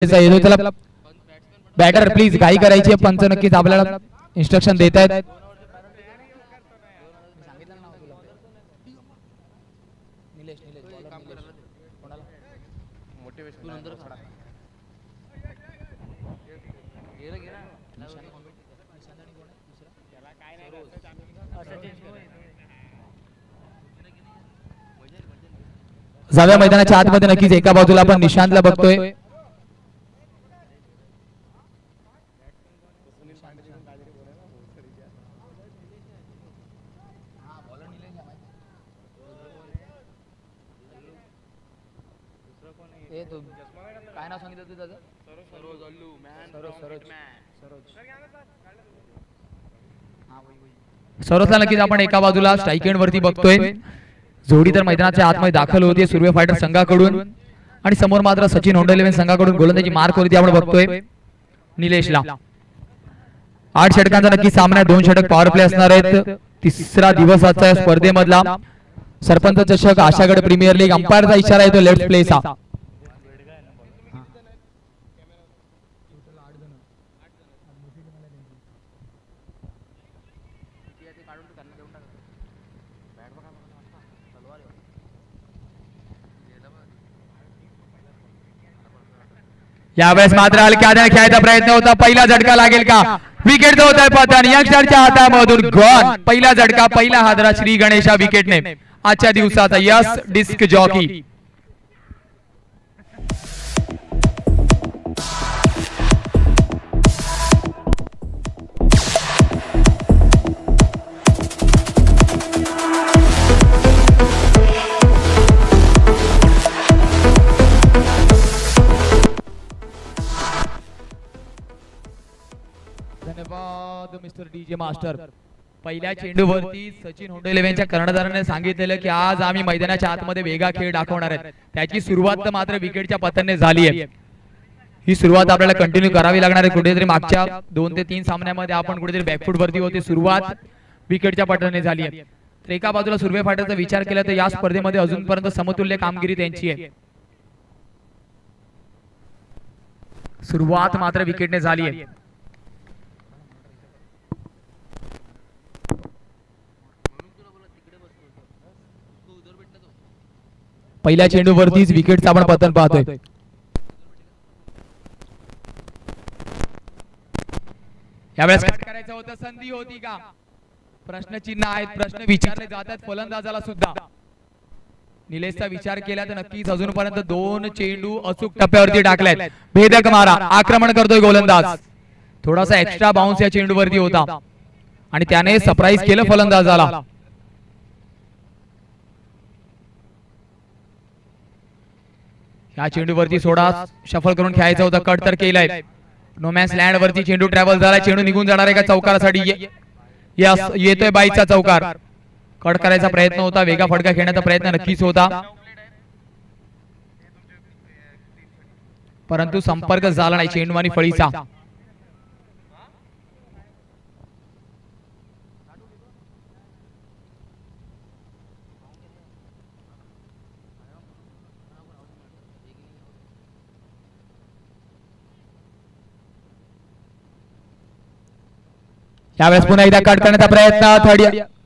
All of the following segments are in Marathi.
येतो त्याला बॅटर प्लीज घाई करायची आहे. पंच नक्कीच आपल्याला इन्स्ट्रक्शन देत आहेत. जाव्या मैदानाच्या आतमध्ये नक्कीच एका बाजूला आपण निशांतला बघतोय. काय नाव सांगितलं तू त्याचं? सरोजला नक्कीच आपण एका बाजूला स्ट्राईक एंड वरती बघतोय. जोडी तर मैदानाच्या आतमध्ये दाखल होते सुर्वे फायटर संघाकडून आणि समोर मात्र सचिन होंडे संघाकडून गोलंदाजी मार्क वरती आपण बघतोय निलेशला. 8 षटकांचा नक्की सामना, 2 षटक पॉवर प्ले असणार आहेत. तिसरा दिवस आजचा या स्पर्धेमधला. सरपंच चषक, आशागड प्रीमियर लीग. अंपायरचा इशारा येतो लेफ्ट प्लेचा. यावेळेस मात्र हलक्या हाताने खेळायचा प्रयत्न होता. पहिला झटका लागेल का? विकेट होत आहे पतन यंगस्टरच्या हातामधून. गॉन. पहिला झटका, पहिला हादरा श्री गणेशा विकेटने. आजच्या दिवसाचा यस डिस्क जॉकी. धन्यवाद मिस्टर डीजे मास्टर. पहिल्या चेंडूवरती सचिन होंडेलेव्यांच्या कर्णधाराने सांगितलेलं की आज आम्ही मैदानाच्या आतमध्ये वेगळा खेळ दाखवणार आहेत. त्याची सुरुवात मात्र विकेटच्या पतनने झाली आहे. ही सुरुवात आपल्याला कंटिन्यू करावी लागणार आहे. कुठेतरी मागच्या 2 ते 3 सामन्यामध्ये आपण कुठेतरी बॅकफूट वरती होते. सुरुवात विकेटच्या पतनने झाली आहे. तर एका बाजूला सुर्वे फायटरचा विचार केला तर या स्पर्धेमध्ये अजूनपर्यंत समतुल्य कामगिरी त्यांची आहे. सुरुवात मात्र विकेटने झाली आहे. पहिल्या चेंडूवरतीच विकेटचा आपण पतन पाहतोय. यावेळेस काय करायचं होतं? संधी होती का? प्रश्नचिन्ह आहेत. प्रश्न विचारले जातात फलंदाजाला सुद्धा. निलेशचा विचार केला तर नक्कीच अजूनपर्यंत 2 चेंडू अचूक टप्प्यावरती टाकलेत. भेदक मारा, आक्रमण करतोय गोलंदाज. थोडासा एक्स्ट्रा बाउन्स या चेंडूवरती होता आणि त्याने सरप्राईज केलं फलंदाजाला. या चेंडूवरती सोडा शफल करून खेळायचा होता. कट तर केलाय. नोमॅन्स लँड वरती चेंडू ट्रॅव्हल झाला. चेंडू निघून जाणार आहे का चौकारासाठी? यस, येतोय बाईचा चौकार. कट करायचा प्रयत्न होता. वेगा फटका खेळण्याचा प्रयत्न नक्कीच होता परंतु संपर्क झाला नाही चेंडू आणि फळीचा. यावेळेस पुन्हा एकदा कट करण्याचा प्रयत्न.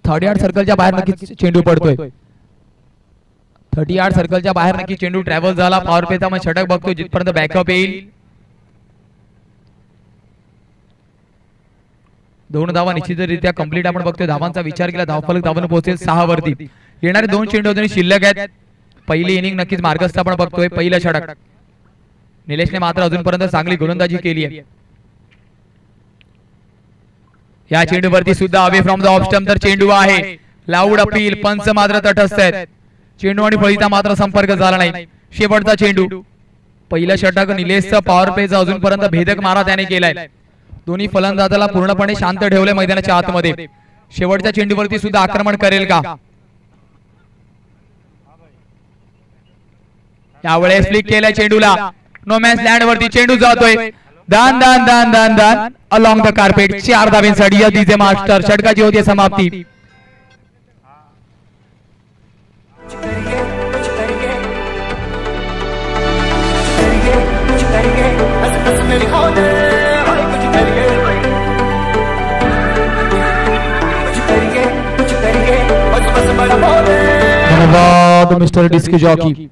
30 यार्ड सर्कलच्या बाहेर नक्कीच चेंडू पडतोय. 30 यार्ड सर्कलच्या बाहेर नक्की चेंडू ट्रॅव्हल झाला. पॉवर प्लेचा मग षटक बघतो जिथपर्यंत बॅकअप येईल. 2 धावा निश्चितरित्या कंप्लीट आपण बघतोय. धावांचा विचार केला धावफलक धावन पोहोचेल 6 वरती. येणारे 2 चेंडू अजून शिल्लक आहेत. पहिली इनिंग नक्कीच मार्गस्थ आपण बघतोय. पहिलं षटक. निलेशने मात्र अजूनपर्यंत चांगली गोलंदाजी केली आहे. या चेंडूवरती सुद्धा away from the off stump तर चेंडू आहे. Loud appeal. पंच मात्र तटस्थ आहेत. चेंडू आणि फळीचा मात्र संपर्क झाला नाही. शेवटचा चेंडू. पहिलं षटक निलेशचा पॉवर प्लेचा अजूनपर्यंत भेदक मारा त्याने केलाय. दोन्ही फलंदाजाला पूर्णपणे शांत ठेवले मैदानाच्या आतमध्ये. शेवटच्या चेंडूवरती सुद्धा आक्रमण करेल का? यावेळेस फ्लिक केलाय चेंडूला. नोमॅन्स लँड वरती चेंडू जातोय. दान दान दान दान दान अलॉंग द कार्पेट. 4 धावेंसाठी या डीजे मास्टर. षटकाची होती समाप्ती. करेंगे दो मिस्टर डिस्क जॉकी.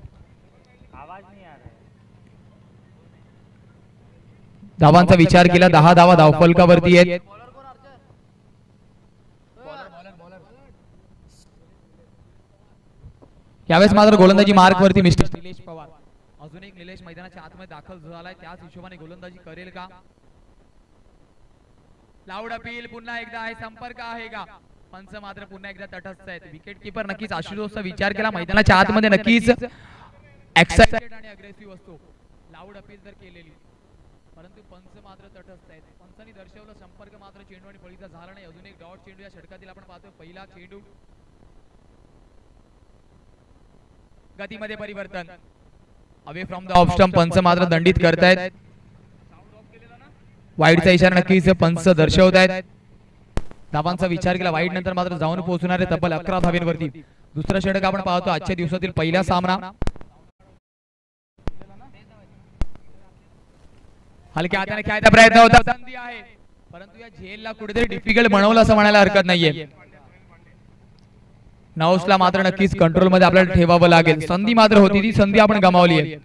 धावांचा विचार केला, 10 धावा धावफलकावरती आहेत. यावेळेस मात्र गोलंदाजी मार्क वरती मिस्टर निलेश पवार. अजून एक निलेश मैदानाच्या आतमध्ये दाखल झालाय, त्याच हिशोबाने गोलंदाजी करेल का? लाऊड अपील पुन्हा एकदा आहे, संपर्क आहे का? पंच मात्र पुन्हा एकदा तटस्थ आहेत. विकेट कीपर नक्कीच आशुतोषचा विचार केला, मैदानाच्या आतमध्ये नक्कीच एक्साइटेड आणि अग्रेसिव्ह असतो लाऊड अपील जर केलेली, परंतु पंच मात्र तटस्थ आहेत. पंचांनी दर्शवलं संपर्क मात्र चेंडू आणि फळीचा झाला नाही. अजून एक डॉट चेंडू या षटकातील आपण पाहतो. पहिला चेंडू, गतीमध्ये परिवर्तन, away from the off stump. पंच मात्र दंडित करतायत. वाईडचा इशारा नक्कीच पंच दर्शवतायत. धावांचा विचार केला, वाईड नंतर मात्र जाऊन पोहोचणारे तब्बल 11 धावेंवरती. दुसरा षटक आपण पाहतो आजच्या दिवसातील पहिला सामना. हलक्या हाताने खेळायचा प्रयत्न होता, संधी आहे, परंतु या झेलला कुठेतरी डिफिकल्ट बनवलं असं म्हणायला हरकत नाहीये. नौसला मात्र नक्कीच कंट्रोल मध्ये आपल्याला ठेवावं लागेल. संधी मात्र होती, ती संधी आपण गमावली आहे.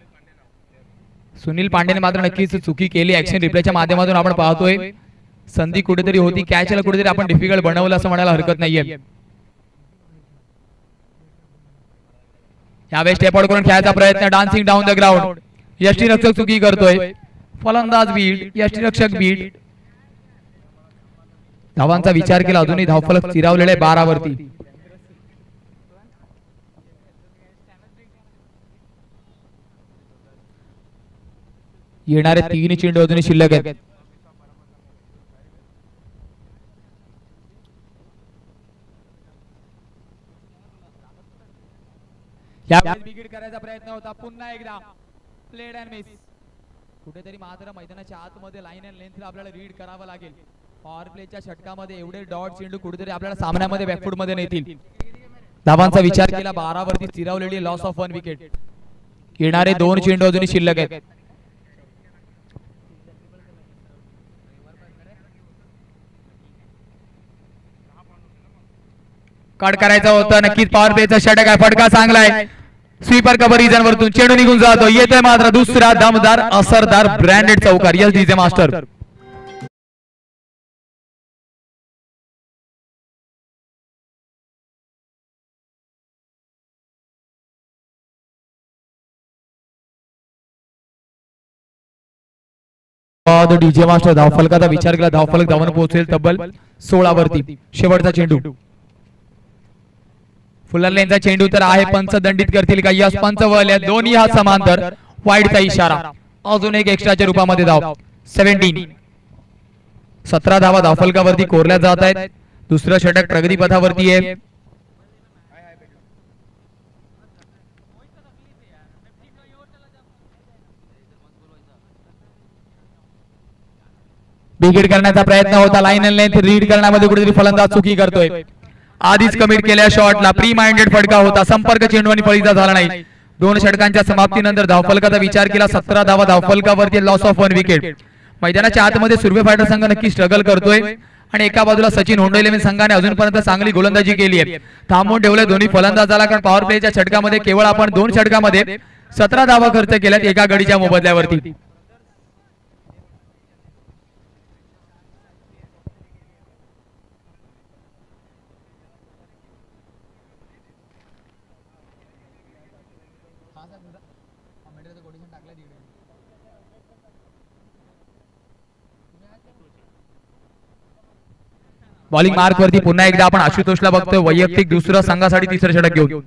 सुनील पांडेने मात्र नक्कीच चुकी केली. ऍक्शन रिप्लेच्या माध्यमातून आपण पाहतोय संधी कुठेतरी होती, कॅचला कुठेतरी आपण डिफिकल्ट बनवलं असं म्हणायला हरकत नाहीये. यावेळेस स्टेप आउट करून खेळायचा प्रयत्न, डान्सिंग डाऊन द ग्राउंड. यष्टीरक्षक चुकी करतोय, फलंदाज बीट, यष्टीरक्षक बीट. धावांचा विचार केला, अजूनही धावफलक चिरावलेले 12 वरती. येणारे 3 चेंडू अजूनही शिल्लक आहेत. यावेळेस विकेट करायचा प्रयत्न होता, पुन्हा एकदा प्लेड अँड मिस. कुठेतरी मात्र मैदानाच्या आतमध्ये लाईन अँड लेंथला आपल्याला रीड करावं लागेल. पॉवर प्लेच्या षटकामध्ये एवढे डॉट चेंडू कुठेतरी आपल्याला सामन्यामध्ये बॅकफूट मध्ये नेतील. धावांचा विचार केला, 12 वरती स्थिरावलेली, लॉस ऑफ 1 विकेट. येणारे 2 चेंडू अजूनही शिल्लक आहेत. कट करायचा होता, नक्कीच पॉवर प्लेचा षटक आहे, फटका चांगला आहे. स्वीपर कव्हर रिजन वरतून चेंडू निघून जातो. येतोय मात्र दुसरा दमदार असरदार ब्रँडेड चौकार. Yes DJ master. DJ master धावफलकाचा विचार केला, धावफलक धावून पोहोचेल तब्बल 16 वरती. शेवटचा चेंडू, फुलर लेनचा चेंडू तर आहे, पंच दंडित करतील का? यस, पंच वळले, दोन्ही हात समांतर. वाईडचा इशारा, अजून एक एक्स्ट्राच्या रूपामध्ये धाव. 17 17 धावा धावफलकावरती कोरल्या जात आहेत. दुसरं षटक प्रगती पथावरती आहे. विकेट करण्याचा प्रयत्न होता, लाईन अँड लेंथ रीड करण्यामध्ये कुठेतरी फलंदाज चुकी करतोय. आधीच कमिट केल्या शॉटला प्री माइंडेड फटका होता, संपर्क चेंडू आणि फळीचा झाला नाही. 2 षटकांच्या समाप्तीनंतर धावफलकाचा विचार केला, 17 धावा धावफलकावरती, लॉस ऑफ 1 विकेट. मैदानाच्या आतमध्ये सुर्वे फायटर संघ नक्की स्ट्रगल करतोय आणि एका बाजूला सचिन होंडे संघाने अजूनपर्यंत चांगली गोलंदाजी केली आहे. थांबवून ठेवले दोन्ही फलंदाजाला, कारण पॉवर प्लेच्या षटकामध्ये केवळ आपण 2 षटकामध्ये 17 धावा खर्च केल्यात एका गडीच्या मोबदल्यावरती. बॉलिंग मार्क वरती पुन्हा एकदा आपण आशुतोषला बघतोय. वैयक्तिक दुसरं, संघासाठी तिसरं षटक घेऊन,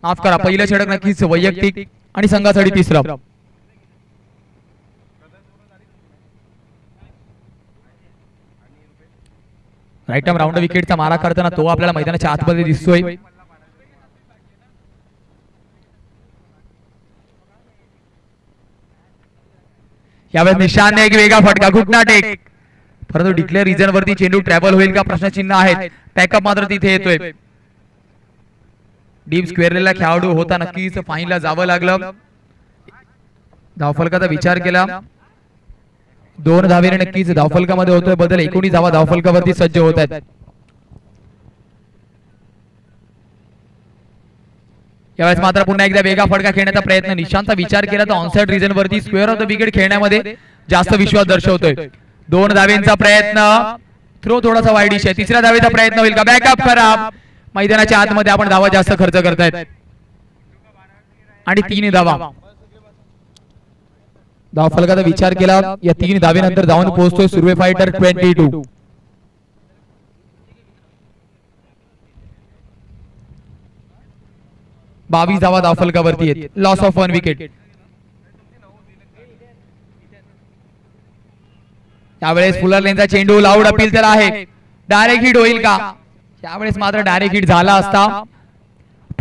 माफ करा, पहिलं षटक नक्कीच वैयक्तिक आणि संघासाठी तिसरं. राईट आर्म राऊंड विकेटचा मारा करताना तो आपल्याला मैदानाच्या आतमध्ये दिसतोय. यावेळेस निशाने एक वेगळा फटका, घुटना टेक, परंतु डिक्लेअर रिजन वरती चेंडू ट्रॅव्हल होईल का प्रश्नचिन्ह आहे. पॅकअप मात्र तिथे येतोय. डीप स्क्वेअरला खेळाडू होता, नक्कीच फाईनला जावं लागलं. धावफलकाचा विचार केला, 2 धावेने नक्कीच धावफलकामध्ये होतोय बदल. 19 धावा धावफलकावरती सज्ज होत आहेत. यावेळेस मात्र पुन्हा एकदा वेगा फटका खेळण्याचा प्रयत्न. निशांतचा विचार केला तर ऑनसाइड रिजन वरती स्क्वेअर ऑफ द विकेट खेळण्यामध्ये जास्त विश्वास दर्शवतोय. 2 धावेंचा प्रयत्न, थ्रो थोडासा वाईड आहे. तिसऱ्या धावेचा प्रयत्न होईल का? बॅकअप खराब. मैदानाच्या आतमध्ये आपण धावा जास्त खर्च करतायत आणि 3 धावा. धावफलकाचा विचार केला या 3 धावेनंतर जाऊन पोहोचतोय सुर्वे फायटर 22. बावीस धावा धावफलकावरती आहेत. Loss of 1 wicket. त्यावेळेस फुलर लेनचा चेंडू लाऊड अपील तर आहे. डायरेक्ट हिट होईल का? त्यावेळेस मात्र डायरेक्ट हिट झाला असता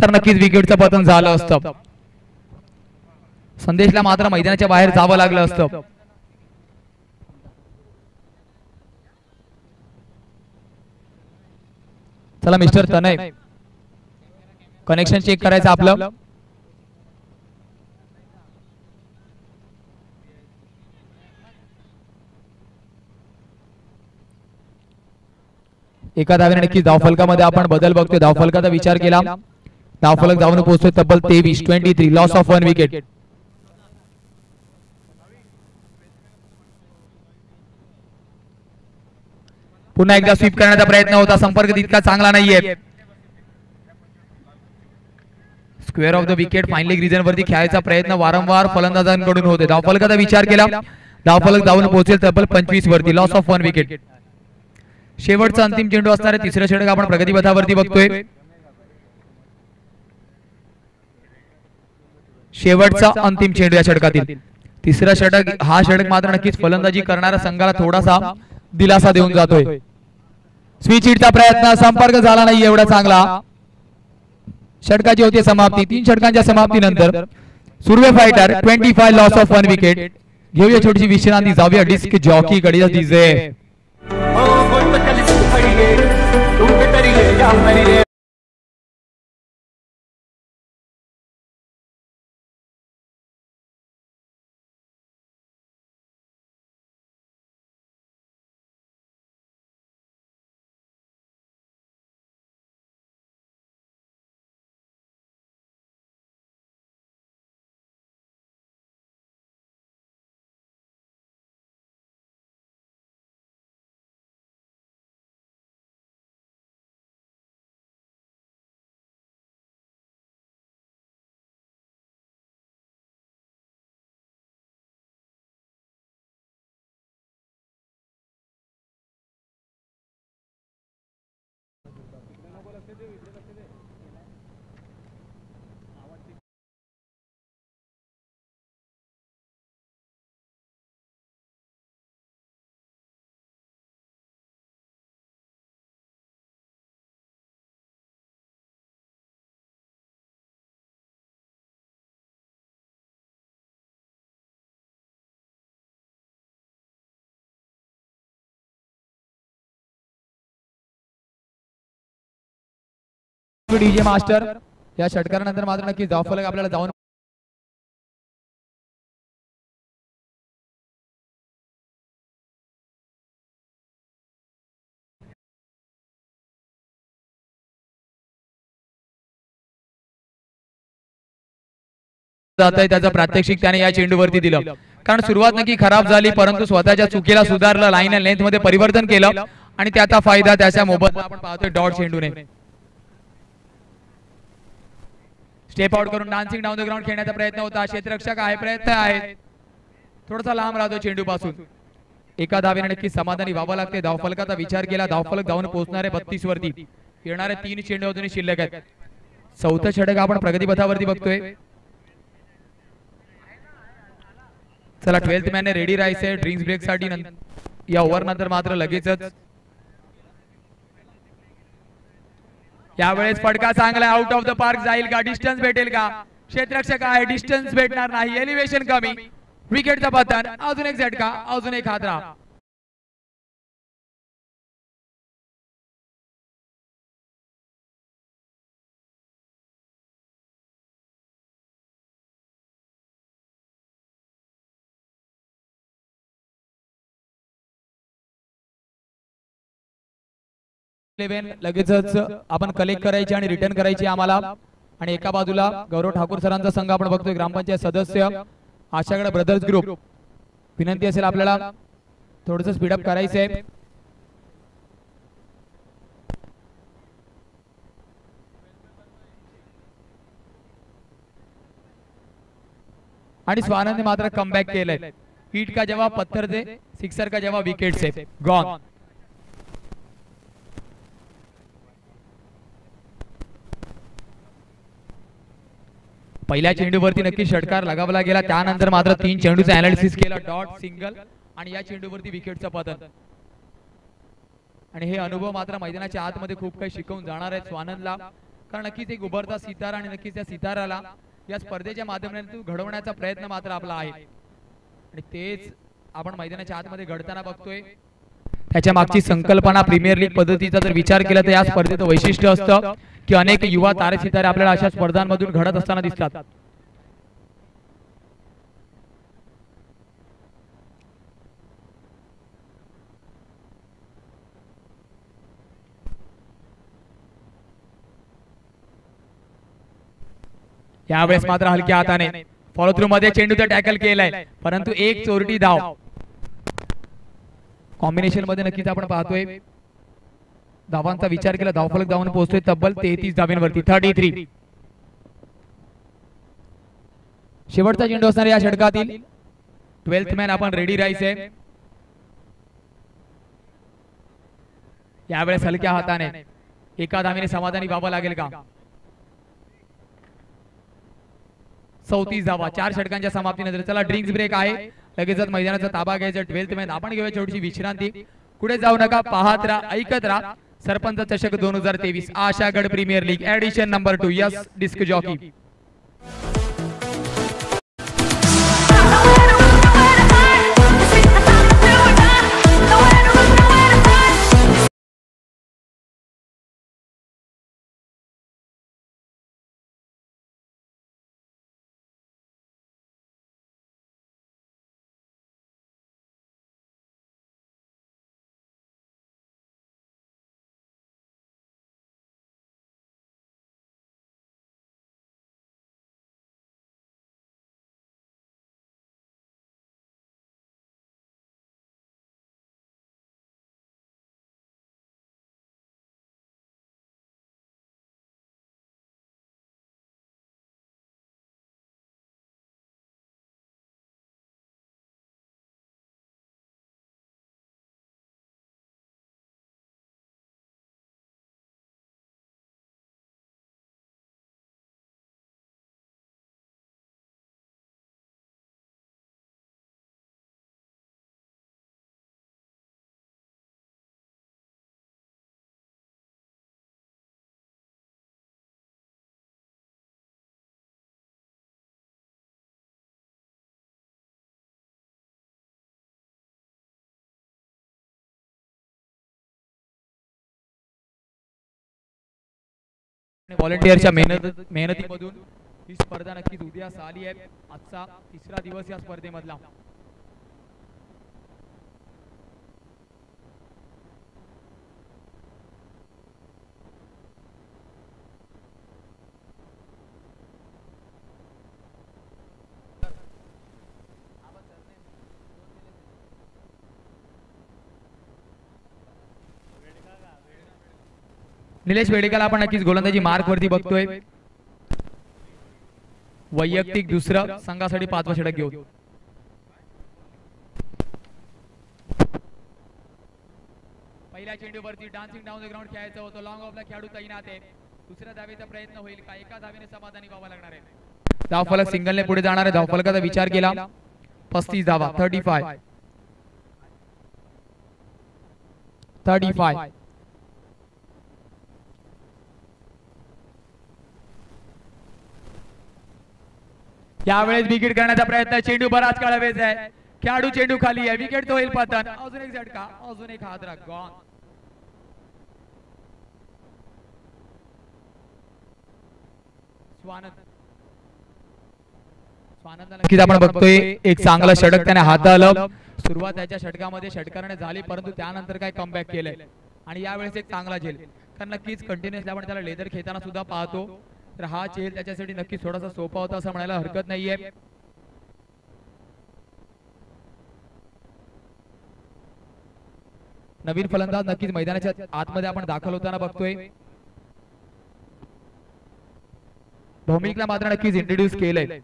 तर नक्कीच विकेटचं पतन झालं असतं. संदेशला मात्र मैदानाच्या बाहेर जावं लागलं असतं. चला मिस्टर तनय, कनेक्शन चेक करायचं आपलं. एका धावेने नक्की धावफलकामध्ये आपण बदल बघतोय. धावफलकाचा विचार केला, धावफलक जाऊन पोहोचतोय तब्बल 23. Loss of 1 wicket. पुन्हा एकदा स्वीप करण्याचा प्रयत्न होता. संपर्क तितका चांगला नाहीये. Square off the wicket finally region वरती खेळायचा प्रयत्न वारंवार फलंदाजांकडून होते. धावफलकाचा विचार केला, धावफलक जाऊन पोहोचेल तब्बल 25 वरती. Loss of 1 wicket. शेवटचा अंतिम चेंडू असणारे तिसरं षटक आपण प्रगतीपथावरती बघतोय. शेवटचा अंतिम चेंडू या षटकातील. तिसरा षटक, हा षटक मात्र नक्कीच फलंदाजी करणाऱ्या संघाला थोडासा दिलासा देऊन जातोय. स्विच हिटचा प्रयत्न, संपर्क झाला नाही एवढा चांगला. षटकाची होती समाप्ती. 3 षटकांच्या समाप्तीनंतर Surve fighter 25. Loss of 1 wicket. घेऊया छोटीशी विश्रांती, जाऊया डिस्क जॉकी कडे. DJ master. या षटकारानंतर मात्र नक्की धावफलक आपल्याला जाऊन जातंय. त्याचं प्रात्यक्षिक त्याने या चेंडूवरती दिलं. कारण सुरुवात नक्की खराब झाली, परंतु स्वतःच्या चुकीला सुधारलं, लाईन अँड लेंथ मध्ये परिवर्तन केलं आणि त्याचा फायदा त्याच्या मोबाईल आपण पाहतोय डॉट चेंडूने. स्टेप आउट करून डान्सिंग डाऊन द ग्राउंड खेळण्याचा प्रयत्न होता. क्षेत्ररक्षक आहे, प्रयत्न आहे, थोडासा लांब राहतो चेंडू पासून. एका धावेने नक्की समाधानी व्हावं लागते. धावफलकाचा विचार केला, धावफलक जाऊन पोहोचणारे 32 वरती. येणारे 3 चेंडू अजूनही शिल्लक आहेत. चौथं षटक आपण प्रगतीपथावरती बघतोय. चला 12th मॅन रेडी राहायचंय ड्रिंक्स ब्रेक साठी. या ओव्हर नंतर मात्र लगेचच यावेळेस फटका चांगला, आउट ऑफ द पार्क जाईल का? डिस्टन्स भेटेल का? क्षेत्ररक्षक आहे, डिस्टन्स भेटणार नाही, एलिव्हेशन कमी, विकेटचा पतन. अजून एक झटका, अजून एक हादरा. लगेचच आपण कलेक्ट करायची आणि रिटर्न करायची आम्हाला. आणि एका बाजूला गौरव ठाकूर सरांचा संघ आपण बघतोय, ग्रामपंचायत सदस्य आशागड ब्रदर्स ग्रुप. विनंती असेल आपल्याला थोडंसं स्पीडअप करायचंय. आणि स्वानंदने मात्र कमबॅक केलंय. हिट का जवाब पत्थर से, सिक्सर का जवाब विकेट से. गॉन. पहिल्या चेंडूवरती नक्की षटकार लगावला गेला, त्यानंतर मात्र 3 चेंडूचा अनालिसिस केला, डॉट, सिंगल आणि या चेंडूवरती विकेटचं पतन. आणि हे अनुभव मात्र मैदानाच्या आतमध्ये खूप काही शिकवून जाणार आहेत स्वानंदला, कारण नक्कीच एक उभरता सितारा आणि नक्कीच त्या सिताराला या स्पर्धेच्या माध्यमातून घडवण्याचा प्रयत्न मात्र आपला आहे. आणि तेच आपण मैदानाच्या आतमध्ये घडताना बघतोय. त्याच्या मागची संकल्पना प्रीमियर लीग पद्धतीचा जर विचार केला तर या स्पर्धेचं वैशिष्ट्य असतं की अनेक युवा तारे सितारे आपल्याला अशा स्पर्धांमधून घडत असताना दिसतात. यावेळेस मात्र हलक्या हाताने फॉलो थ्रू मध्ये चेंडूचा टॅकल केलाय, परंतु एक चोरटी धाव. कॉम्बिनेशन मध्ये नक्कीच आपण पाहतोय धावांचा विचार केला, धावफलक धावून पोहोचतोय तब्बल 33 धावांवरती. 33. शेवटचा चेंडू असणार या षटकातील. 12th मॅन आपण रेडी राहायचंय. यावेळेस हलक्या हाताने एका धावेने समाधानी व्हावं लागेल का? 34 धावा 4 षटकांच्या समाप्तीनंतर. चला ड्रिंक्स ब्रेक आहे, लगेचच मैदानाचा ताबा घ्यायचा. 12th मॅन आपण घेऊया छोटीशी विश्रांती. कुठे जाऊ नका, पाहत राहा, ऐकत राहा. सरपंच चषक 2023 Ashagad premier league edition number 2. Yes disc jockey. व्हॉलंटियरच्या मेहनतीमधून ही स्पर्धा नक्कीच उद्यास आली आहे. आजचा 3रा दिवस या स्पर्धेमधला. निलेश वेडेकर आपण नक्कीच गोलंदाजी मार्क वरती बघतोय. वैयक्तिक दुसरं, संघासाठी 5वा षटक घेऊन. पहिल्या चेंडूवरती डान्सिंग डाऊन द ग्राउंड खेळायचं होतं. लॉंग ऑफला खेळाडू तैनात आहे. दुसऱ्या धावेचा प्रयत्न होईल का? एका धावेने समाधानी व्हावं लागणार आहे. धावफलक सिंगलने पुढे जाणार आहे. धावफलकाचा विचार केला 35 धावा. 35. यावेळेस विकेट करण्याचा प्रयत्न. चेंडू बराच काळ वेज आहे. खेळाडू चेंडू खाली आहे. विकेट तो होईल पतन. अजून एक झटका, अजून एक हादरा. गॉन. स्वानंद नक्कीच आपण बघतोय एक चांगला षटक त्याने हाताळलं. सुरुवात त्याच्या षटकामध्ये षटकाराने झाली, परंतु त्यानंतर काय कमबॅक केलंय आणि यावेळेस एक चांगला झेल. कारण नक्कीच कंटिन्युअसली आपण त्याला लेदर खेळताना सुद्धा पाहतो. तर हा चेल त्याच्यासाठी नक्कीच थोडासा सोपा होता असं म्हणायला हरकत नाहीये. नवीन फलंदाज नक्कीच मैदानाच्या आतमध्ये आपण दाखल होताना बघतोय. भौमिकला मात्र नक्कीच इंट्रोड्यूस केलंय.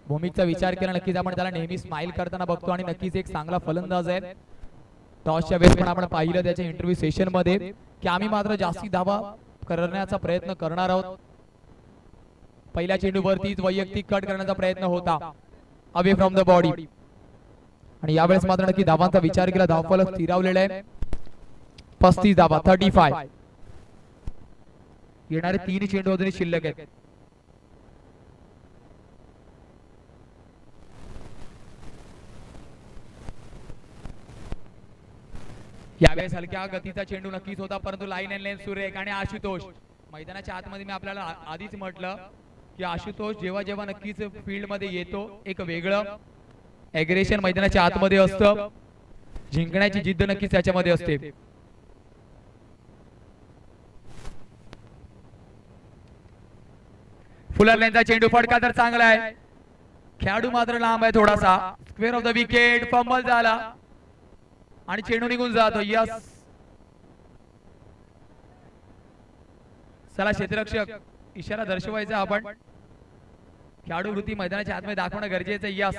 भौमिकचा विचार केला नक्कीच आपण त्याला नेहमी स्माइल करताना बघतो आणि नक्कीच एक चांगला फलंदाज आहे. टॉसच्या वेळेस पण आपण पाहिलं त्याच्या इंटरव्ह्यू सेशन मध्ये की आम्ही मात्र जास्ती धावा करण्याचा प्रयत्न करणार आहोत. पहिल्या चेंडूवरतीच वैयक्तिक कट करण्याचा प्रयत्न होता अवे फ्रॉम द बॉडी आणि यावेळेस मात्र नक्की धावांचा विचार केला. धावफलक स्थिरावलेला आहे 35 धावा 35. येणारे 3 चेंडू अजूनही शिल्लक आहेत. यावेळेस हलक्या गतीचा चेंडू नक्कीच होता परंतु लाईन अँड लेन सुरेख आणि आशुतोष मैदानाच्या आतमध्ये मी आपल्याला आधीच म्हटलं की आशुतोष जेव्हा जेव्हा नक्कीच फील्ड मध्ये येतो एक वेगळं एग्रेशन मैदानाच्या आतमध्ये असतं. जिंकण्याची जिद्द नक्कीच त्याच्यामध्ये असते. फुलर लेनचा चेंडू फटका तर चांगला आहे. खेळाडू मात्र लांब आहे थोडासा. Square off the wicket. Fumble झाला आणि चेंडू निघून जातो. यस चला क्षेत्ररक्षक इशारा दर्शवायचा आपण. खेळाडू वृत्ती मैदानाच्या आतमध्ये दाखवणं गरजेचं आहे. यस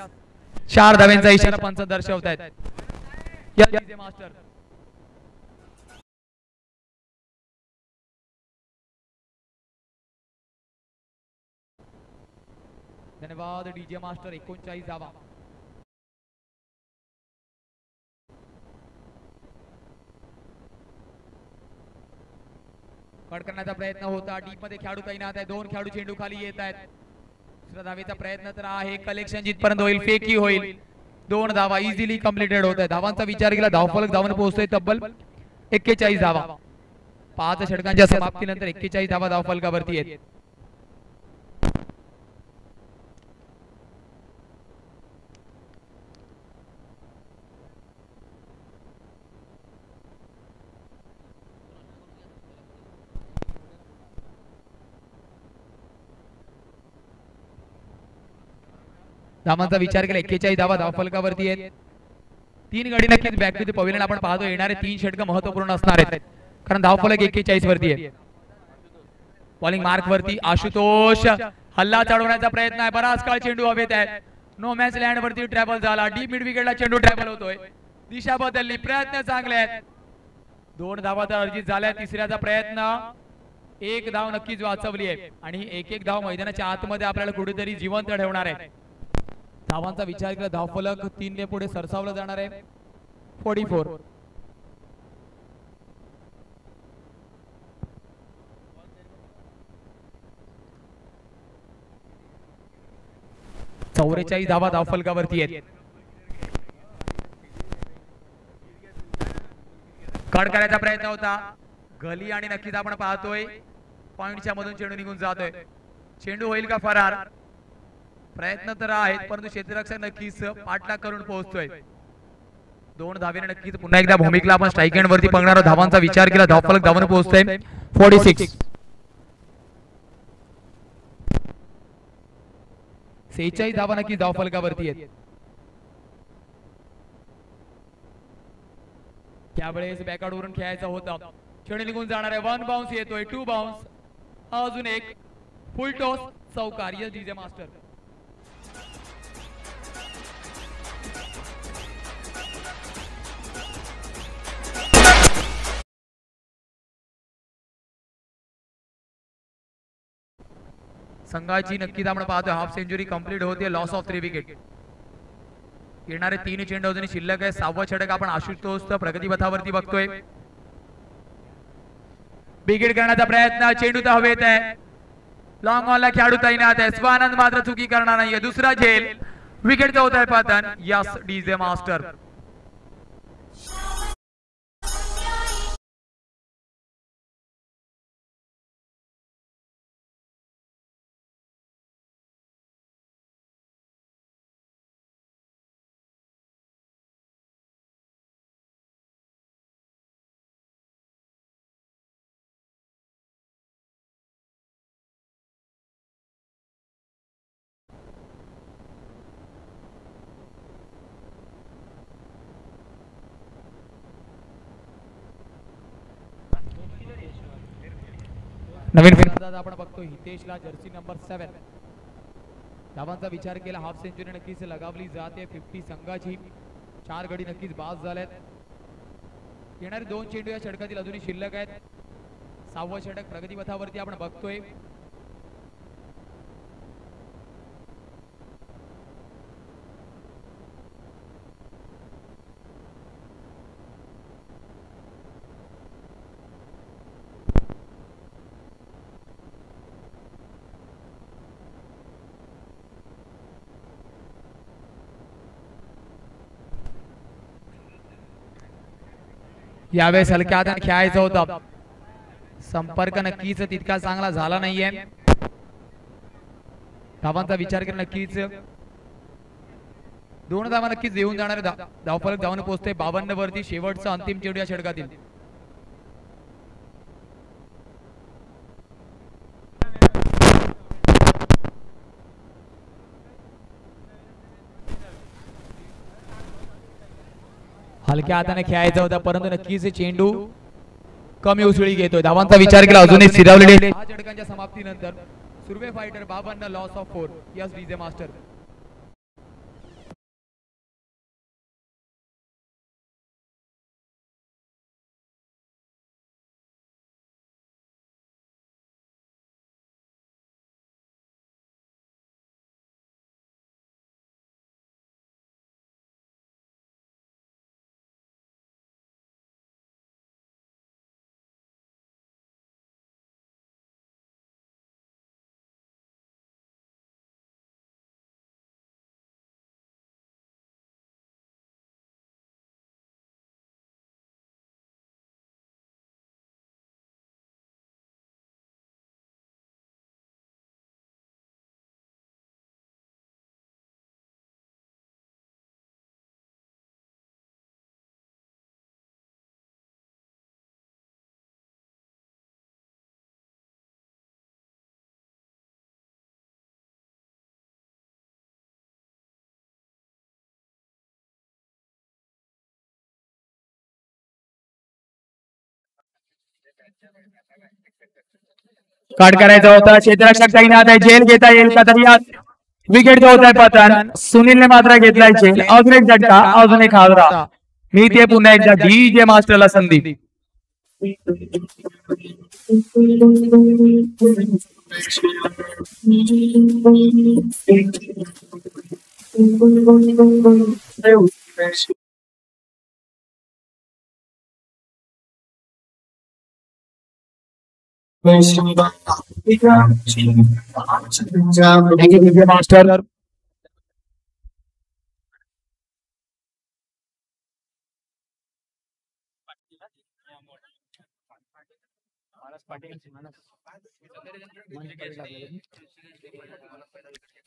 4 धाव्यांचा इशारा पंच दर्शवतायत. यस मास्टर धन्यवाद डीजे मास्टर. 39 धावा. कट करण्याचा प्रयत्न होता. डीप मध्ये खेळाडू तैनात आहे. 2 खेळाडू चेंडू खाली येत आहेत. दुसऱ्या धावेचा प्रयत्न तर आहे. कलेक्शन जिथपर्यंत होईल फेकी होईल. 2 धावा इझिली कंप्लीटेड होत आहे. धावांचा विचार केला धावफलक धावून पोहोचतोय तब्बल 41 धावा. 5 षटकांच्या समाप्तीनंतर 41 धावा धावफलकावरती आहेत. धावांचा विचार केला 41 धावा धावफलकावरती आहेत. 3 गडी नक्कीच बॅक टू द पवेलियन आपण पाहतो. येणारे 3 षटक महत्त्वपूर्ण असणार आहेत कारण धावफलक 41 वरती आहे. बॉलिंग मार्क वरती आशुतोष हल्ला चढवण्याचा प्रयत्न आहे. बराच काळ चेंडू हवेत आहे. नो मॅच लँड वरती ट्रॅव्हल झाला. डीप मिड विकेटला चेंडू ट्रॅव्हल होतोय. दिशा बदलली. प्रयत्न चांगले आहेत. 2 धावा तर अर्जित झाल्या. तिसऱ्याचा प्रयत्न 1 धाव नक्कीच वाचवली आहे आणि 1-1 धाव मैदानाच्या आतमध्ये आपल्याला कुठेतरी जिवंत ठेवणार आहे. धावांचा विचार केला धावफलक 3 ने पुढे सरसावलं जाणार आहे. 44. चौवेचाळीस धावा धावफलकावरती आहेत. कट करायचा प्रयत्न होता गली आणि नक्कीच आपण पाहतोय पॉइंटच्या मधून चेंडू निघून जातोय. चेंडू होईल का फरार. प्रयत्न तर आहेत परंतु क्षेत्ररक्षक नक्कीच पाठलाग करून पोहोचतोय. 2 धावेने नक्कीच पुन्हा एकदा भूमिकला आपण स्ट्राइक एंड वरती पकडणार. धावांचा विचार केला धावफलक धावून पोहोचतोय 46. 46 धावा नक्कीच धावफलकावरती आहेत. त्यावेळेस बॅकआउट वरून खेळायचा होता. चेंडू निघून जाणार आहे. 1 बाउन्स येतोय. 2 बाउन्स. अजून एक फुल टॉस चौकार. Yes DJ master. संघाची नक्कीच आपण पाहतोय हाफ सेंचुरी कंप्लीट होते. Loss of 3 wicket. येणारे 3 चेंडू अजून शिल्लक आहे. 6वा षटक आपण आशुतोष प्रगतीपथावरती बघतोय. विकेट करण्याचा प्रयत्न. चेंडू तर हवेत आहे. लॉंग ऑनला खेळाडू तैनात आहे. स्वानंद मात्र चुकी करणार नाहीये. दुसरा झेल. विकेटचा होत आहे पतन. Yes DJ master. नवीन फलंदाज आपण बघतो हितेशला जर्सी नंबर 7. धावांचा विचार केला हाफ सेंचुरी नक्कीच लगावली जाते 50 संघाची. 4 गडी नक्कीच बाद झालेत. येणारे 2 चेंडू या षटकातील अजूनही शिल्लक आहेत. 6वं षटक प्रगतीपथावरती आपण बघतोय. यावेळेस हलक्या हाताने खेळायचं होतं. संपर्क नक्कीच तितका चांगला झाला नाहीये. धावांचा विचार केला नक्कीच 2 धावा नक्कीच येऊन जाणारे धावफलक जाऊन पोहोचते 52 वरती. शेवटचा अंतिम चेंडू या षटकातील. हलक्या हाताने खेळायचं होता परंतु नक्कीच चेंडू कमी उसळी घेतोय. धावांचा विचार केला अजूनही स्थिरावलेले. 6 षटकांच्या समाप्तीनंतर Surve fighter 52 loss of 4. Yes DJ master. Cut करायचा होता. क्षेत्ररक्षक काही आता जेल घेता येईल का तरी विकेट होत आहे पतन. सुनीलने मात्र घेतलाय जेल. अजून एक झटका अजून एक हादरा. मी ते पुन्हा एकदा डीजे मास्टरला संधी. मास्टर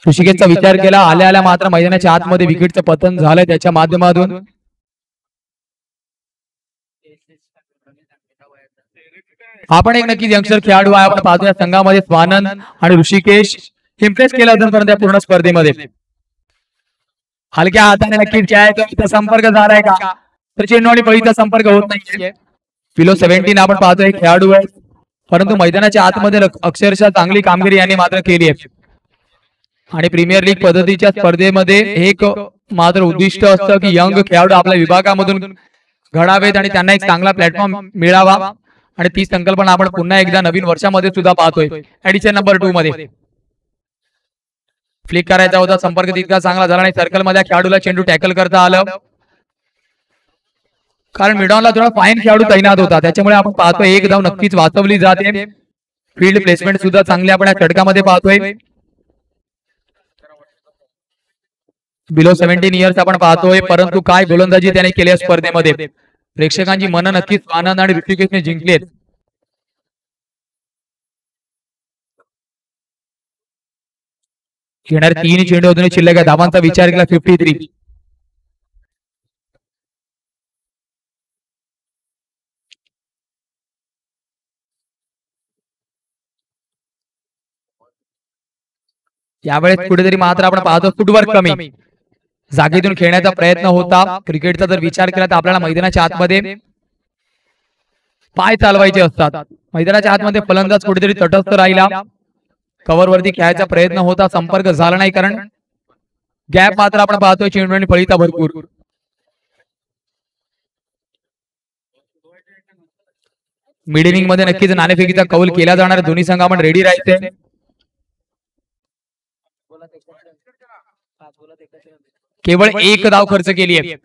ऋषिकेशचा विचार केला. आल्या आल्या मात्र मैदानाच्या आतमध्ये विकेटचं पतन झालंय त्याच्या माध्यमातून. आपण एक नक्कीच यंगस्टर खेळाडू आहे. आपण पाहतो या संघामध्ये स्वानंद आणि ऋषिकेश इम्प्रेस केला अजूनपर्यंत या पूर्ण स्पर्धेमध्ये. हलक्या हाताने नक्कीच खेळायचा. संपर्क झालाय का तर चेंडू आणि फळीचा संपर्क होत नाहीये. बिलो 17 आपण पाहतोय खेळाडू आहे परंतु मैदानाच्या आतमध्ये अक्षरशः चांगली कामगिरी यांनी मात्र केली आहे. आणि प्रीमियर लीग पद्धतीच्या स्पर्धेमध्ये एक मात्र उद्दिष्ट असतं की यंग खेळाडू आपल्या विभागामधून घडावेत आणि त्यांना एक चांगला प्लॅटफॉर्म मिळावा. आणि ती संकल्पना आपण पुन्हा एकदा नवीन वर्षामध्ये सुद्धा पाहतोय. एडिशन नंबर 2 मध्ये फ्लिक करायचा होता. संपर्क तितका चांगला झाला नाही. सर्कल मध्ये खेळाडूला चेंडू टॅकल करता आलं कारण मिडॉनला थोडा फाईन खेळाडू तैनात होता त्याच्यामुळे आपण पाहतोय एक धाव नक्कीच वाचवली जाते. फील्ड प्लेसमेंट सुद्धा चांगली आपण या षटकामध्ये पाहतोय. बिलो 17 इयर्स आपण पाहतोय परंतु काय गोलंदाजी त्याने केली या स्पर्धेमध्ये. प्रेक्षकांची मन नक्कीच आनंद आणि ऋषिकेशने जिंकलेत. येणारे 3 चेंडू अजून शिल्लक आहे. धावांचा विचार केला 53. यावेळेस कुठेतरी मात्र आपण पाहतो फुटवर्क कमी. जागेतून खेळण्याचा प्रयत्न होता. क्रिकेटचा जर विचार केला तर आपल्याला मैदानाच्या आतमध्ये पाय चालवायचे असतात. मैदानाच्या आतमध्ये फलंदाज कुठेतरी तटस्थ राहिला, कव्हर वरती खेळायचा प्रयत्न होता, संपर्क झाला नाही, कारण गॅप मात्र आपण पाहतोय चेंडू आणि फळीचा भरपूर. मिड इनिंग मध्ये नक्कीच नाणेफेकीचा कौल केला जाणार. दोन्ही संघ आपण रेडी राहायचे. केवळ एक धाव खर्च केली आहे.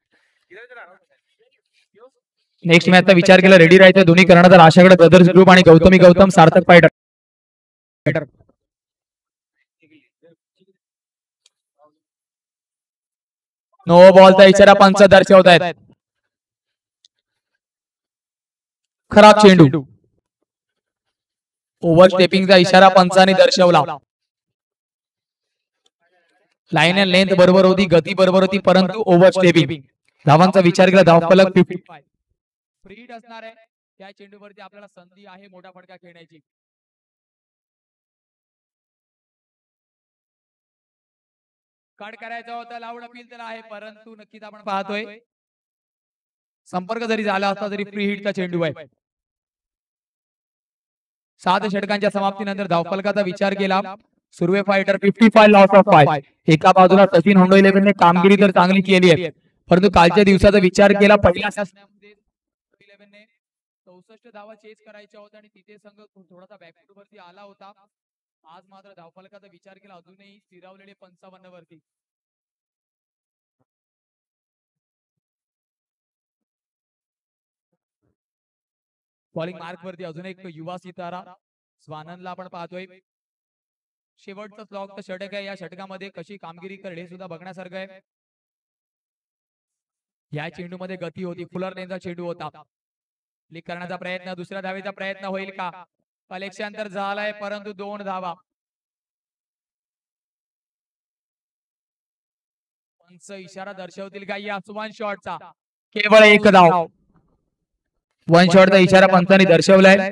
नेक्स्ट मॅचचा विचार केला, रेडी राहायचं दोन्ही कर्णधार आशागड ब्रदर्स ग्रुप आणि गौतम सार्थक फायटर. नो बॉलचा इशारा पंच दर्शवत आहेत. खराब चेंडू. ओव्हर स्टेपिंगचा इशारा पंचाने दर्शवला. लाईन अँड लेंथ बरोबर होती, गती बरोबर होती, परंतु ओव्हर स्टेपिंग. धावांचा विचार केला, धावफलक 55. फ्री हिट असणार आहे. त्या चेंडूवरती आपल्याला संधी आहे मोठा फटका खेळण्याची. कट करायचा होता, लावून अपील तर आहे, परंतु नक्कीच आपण पाहतोय संपर्क जरी झाला असता तरी फ्री हिटचा चेंडू आहे. 7 षटकांच्या समाप्तीनंतर धावफलकाचा विचार केला. Surve fighter 55 loss of 5. एका बाजूला सचिन होंडो 11 ने कामगिरी तर चांगली केली आहे, परंतु कालच्या दिवसाचा विचार केला, पहिल्या सामन्यामध्ये 11 ने 64 धावा चेस करायच्या होत्या आणि तिथे संघ थोडासा बॅकफूट वरती आला होता. आज मात्र धावफलकाचा विचार केला, अजूनही स्थिरावलेले 55 वरती. बॉलिंग मार्क वरती अजून एक युवा सितारा स्वानंदला आपण पाहतोय. शेवटचा स्लॉगचं षटक आहे. या षटकामध्ये कशी कामगिरी करेल हे सुद्धा बघण्यासारखं आहे. या चेंडूमध्ये गती होती, फुलर लेनचा चेंडू होता. क्लिक करण्याचा प्रयत्न, दुसऱ्या धावेचा प्रयत्न होईल का? कलेक्शन तर झालाय, परंतु 2 धावा. पंच इशारा दर्शवतील का या वन शॉटचा? केवळ एक धाव. वन शॉटचा इशारा पंचांनी दर्शवलाय.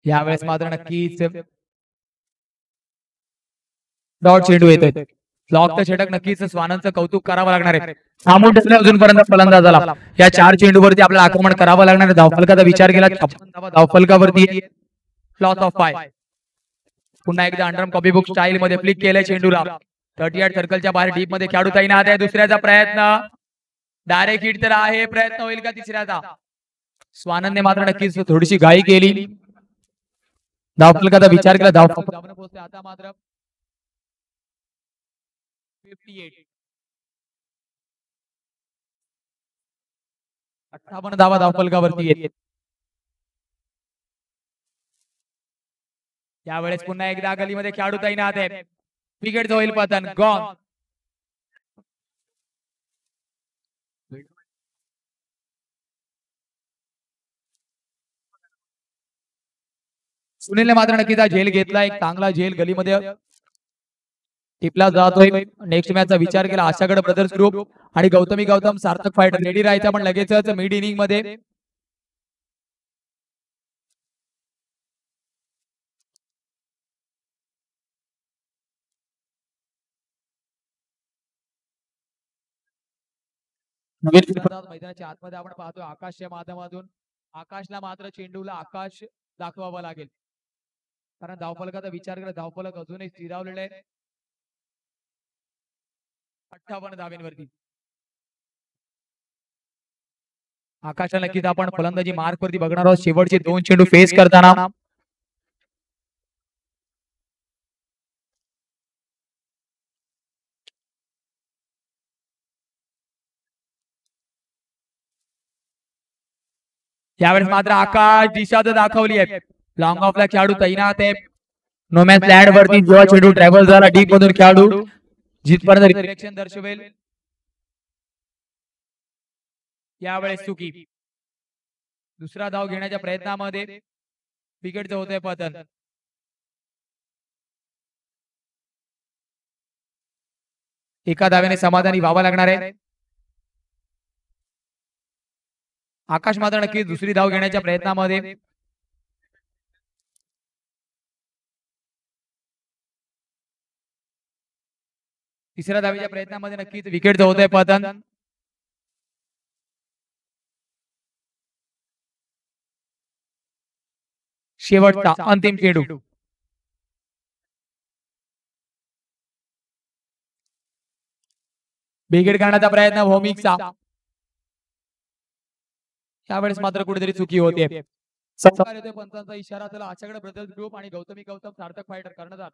यावेळेस मात्र नक्कीच डॉट चेंडू येतोय. ब्लॉकचं षटक नक्कीच स्वानंदचं कौतुक करावं लागणार आहे. थांबून ठेवले अजूनपर्यंत फलंदाजाला. या 4 चेंडूवरती आपल्याला आक्रमण करावं लागणार आहे. धावफलकाचा विचार केला, 56 धावा धावफलकावरती, लॉस ऑफ 5. पुन्हा एकदा अंडरम कॉपी बुक स्टाईल मध्ये फ्लिक केलंय चेंडूला. 38 सर्कलच्या बाहेर डीप मध्ये खेळाडू तैनात आहे. दुसऱ्याचा प्रयत्न, डायरेक्ट हिट तर आहे, प्रयत्न होईल का तिसऱ्याचा? स्वानंदने मात्र नक्कीच थोडीशी घाई केली. धावफलकाचा विचार केला, धावफलक पोहोचते आता मात्र 58. 58 धावा धावफलकावरती येत. यावेळेस पुन्हा एकदा गलीमध्ये खेळाडू तैनात आहे. विकेट होईल पतन, गॉन. सुनीलने मात्र नक्कीच झेल घेतला. एक चांगला झेल गलीमध्ये टिपला जातोय. नेक्स्ट मॅचचा विचार केला, आशागड ब्रदर्स ग्रुप आणि गौतम सार्थक फायटर रेडी राहायचा, पण लगेचच मिड इनिंग मध्ये मैदानाच्या आतमध्ये आपण पाहतोय आकाशच्या माध्यमातून. आकाशला मात्र चेंडूला आकाश दाखवावं लागेल, कारण धावफलकाचा विचार केला, धावफलक अजूनही स्थिरावलेला आहे 58 धावेंवरती. आकाशाला नक्कीच आपण फलंदाजी मार्क वरती बघणार आहोत. शेवटचे 2 चेंडू फेस करताना यावेळेस मात्र आकाश दिशा दाखवली आहे. लॉंग ऑफला खेळाडू तैनात आहे. नोमॅन्स लँड वरती जेव्हा चेंडू ट्रॅव्हल झाला डीप मधून खेळाडू जिथपर्यंत रिएक्शन दर्शवेल. यावेळेस चुकी. दुसरा धाव घेण्याच्या प्रयत्नामध्ये विकेटचं होतंय पतन. एका धावेने समाधानी व्हावं लागणार आहे. आकाश मात्र नक्की दुसरी धाव घेण्याच्या प्रयत्नामध्ये. तिसऱ्या धावेच्या प्रयत्नामध्ये नक्कीच विकेट होत आहे पतन. शेवटचा अंतिम चेंडू. बिघेड करण्याचा प्रयत्न भौमिकचा. त्यावेळेस मात्र कुठेतरी चुकी होते. पंचांचा इशारा त्याला आशागड ब्रदर्स ग्रुप आणि गौतमी गौतम सार्थक फायटर कर्णधार.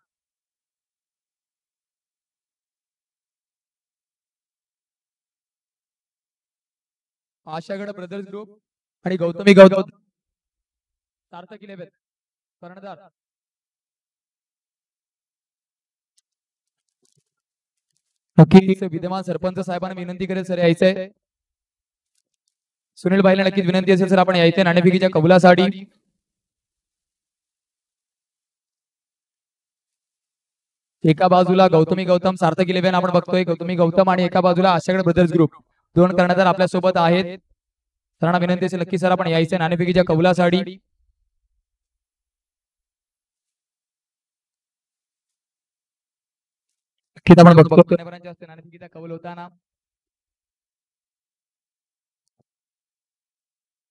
आशागड ब्रदर्स ग्रुप आणि गौतमी गौतम सार्थक 11 कर्णधार. नक्कीच विद्यमान सरपंच साहेबांना विनंती करेल सर यायचंय. सुनील भाईला नक्कीच विनंती असेल सर आपण यायचंय नाणेफेकीच्या कौलासाठी. एका बाजूला गौतमी गौतम सार्थक 11 आपण बघतोय गौतमी गौतम आणि एका बाजूला आशागड ब्रदर्स ग्रुप दोन कर्णधार आपल्या सोबत आहेत. सरांना विनंती असेल नक्की सर आपण यायचंय नाणेफेकीच्या कौलासाठी. आपण बघतो नाणेफेकीचा कौल होताना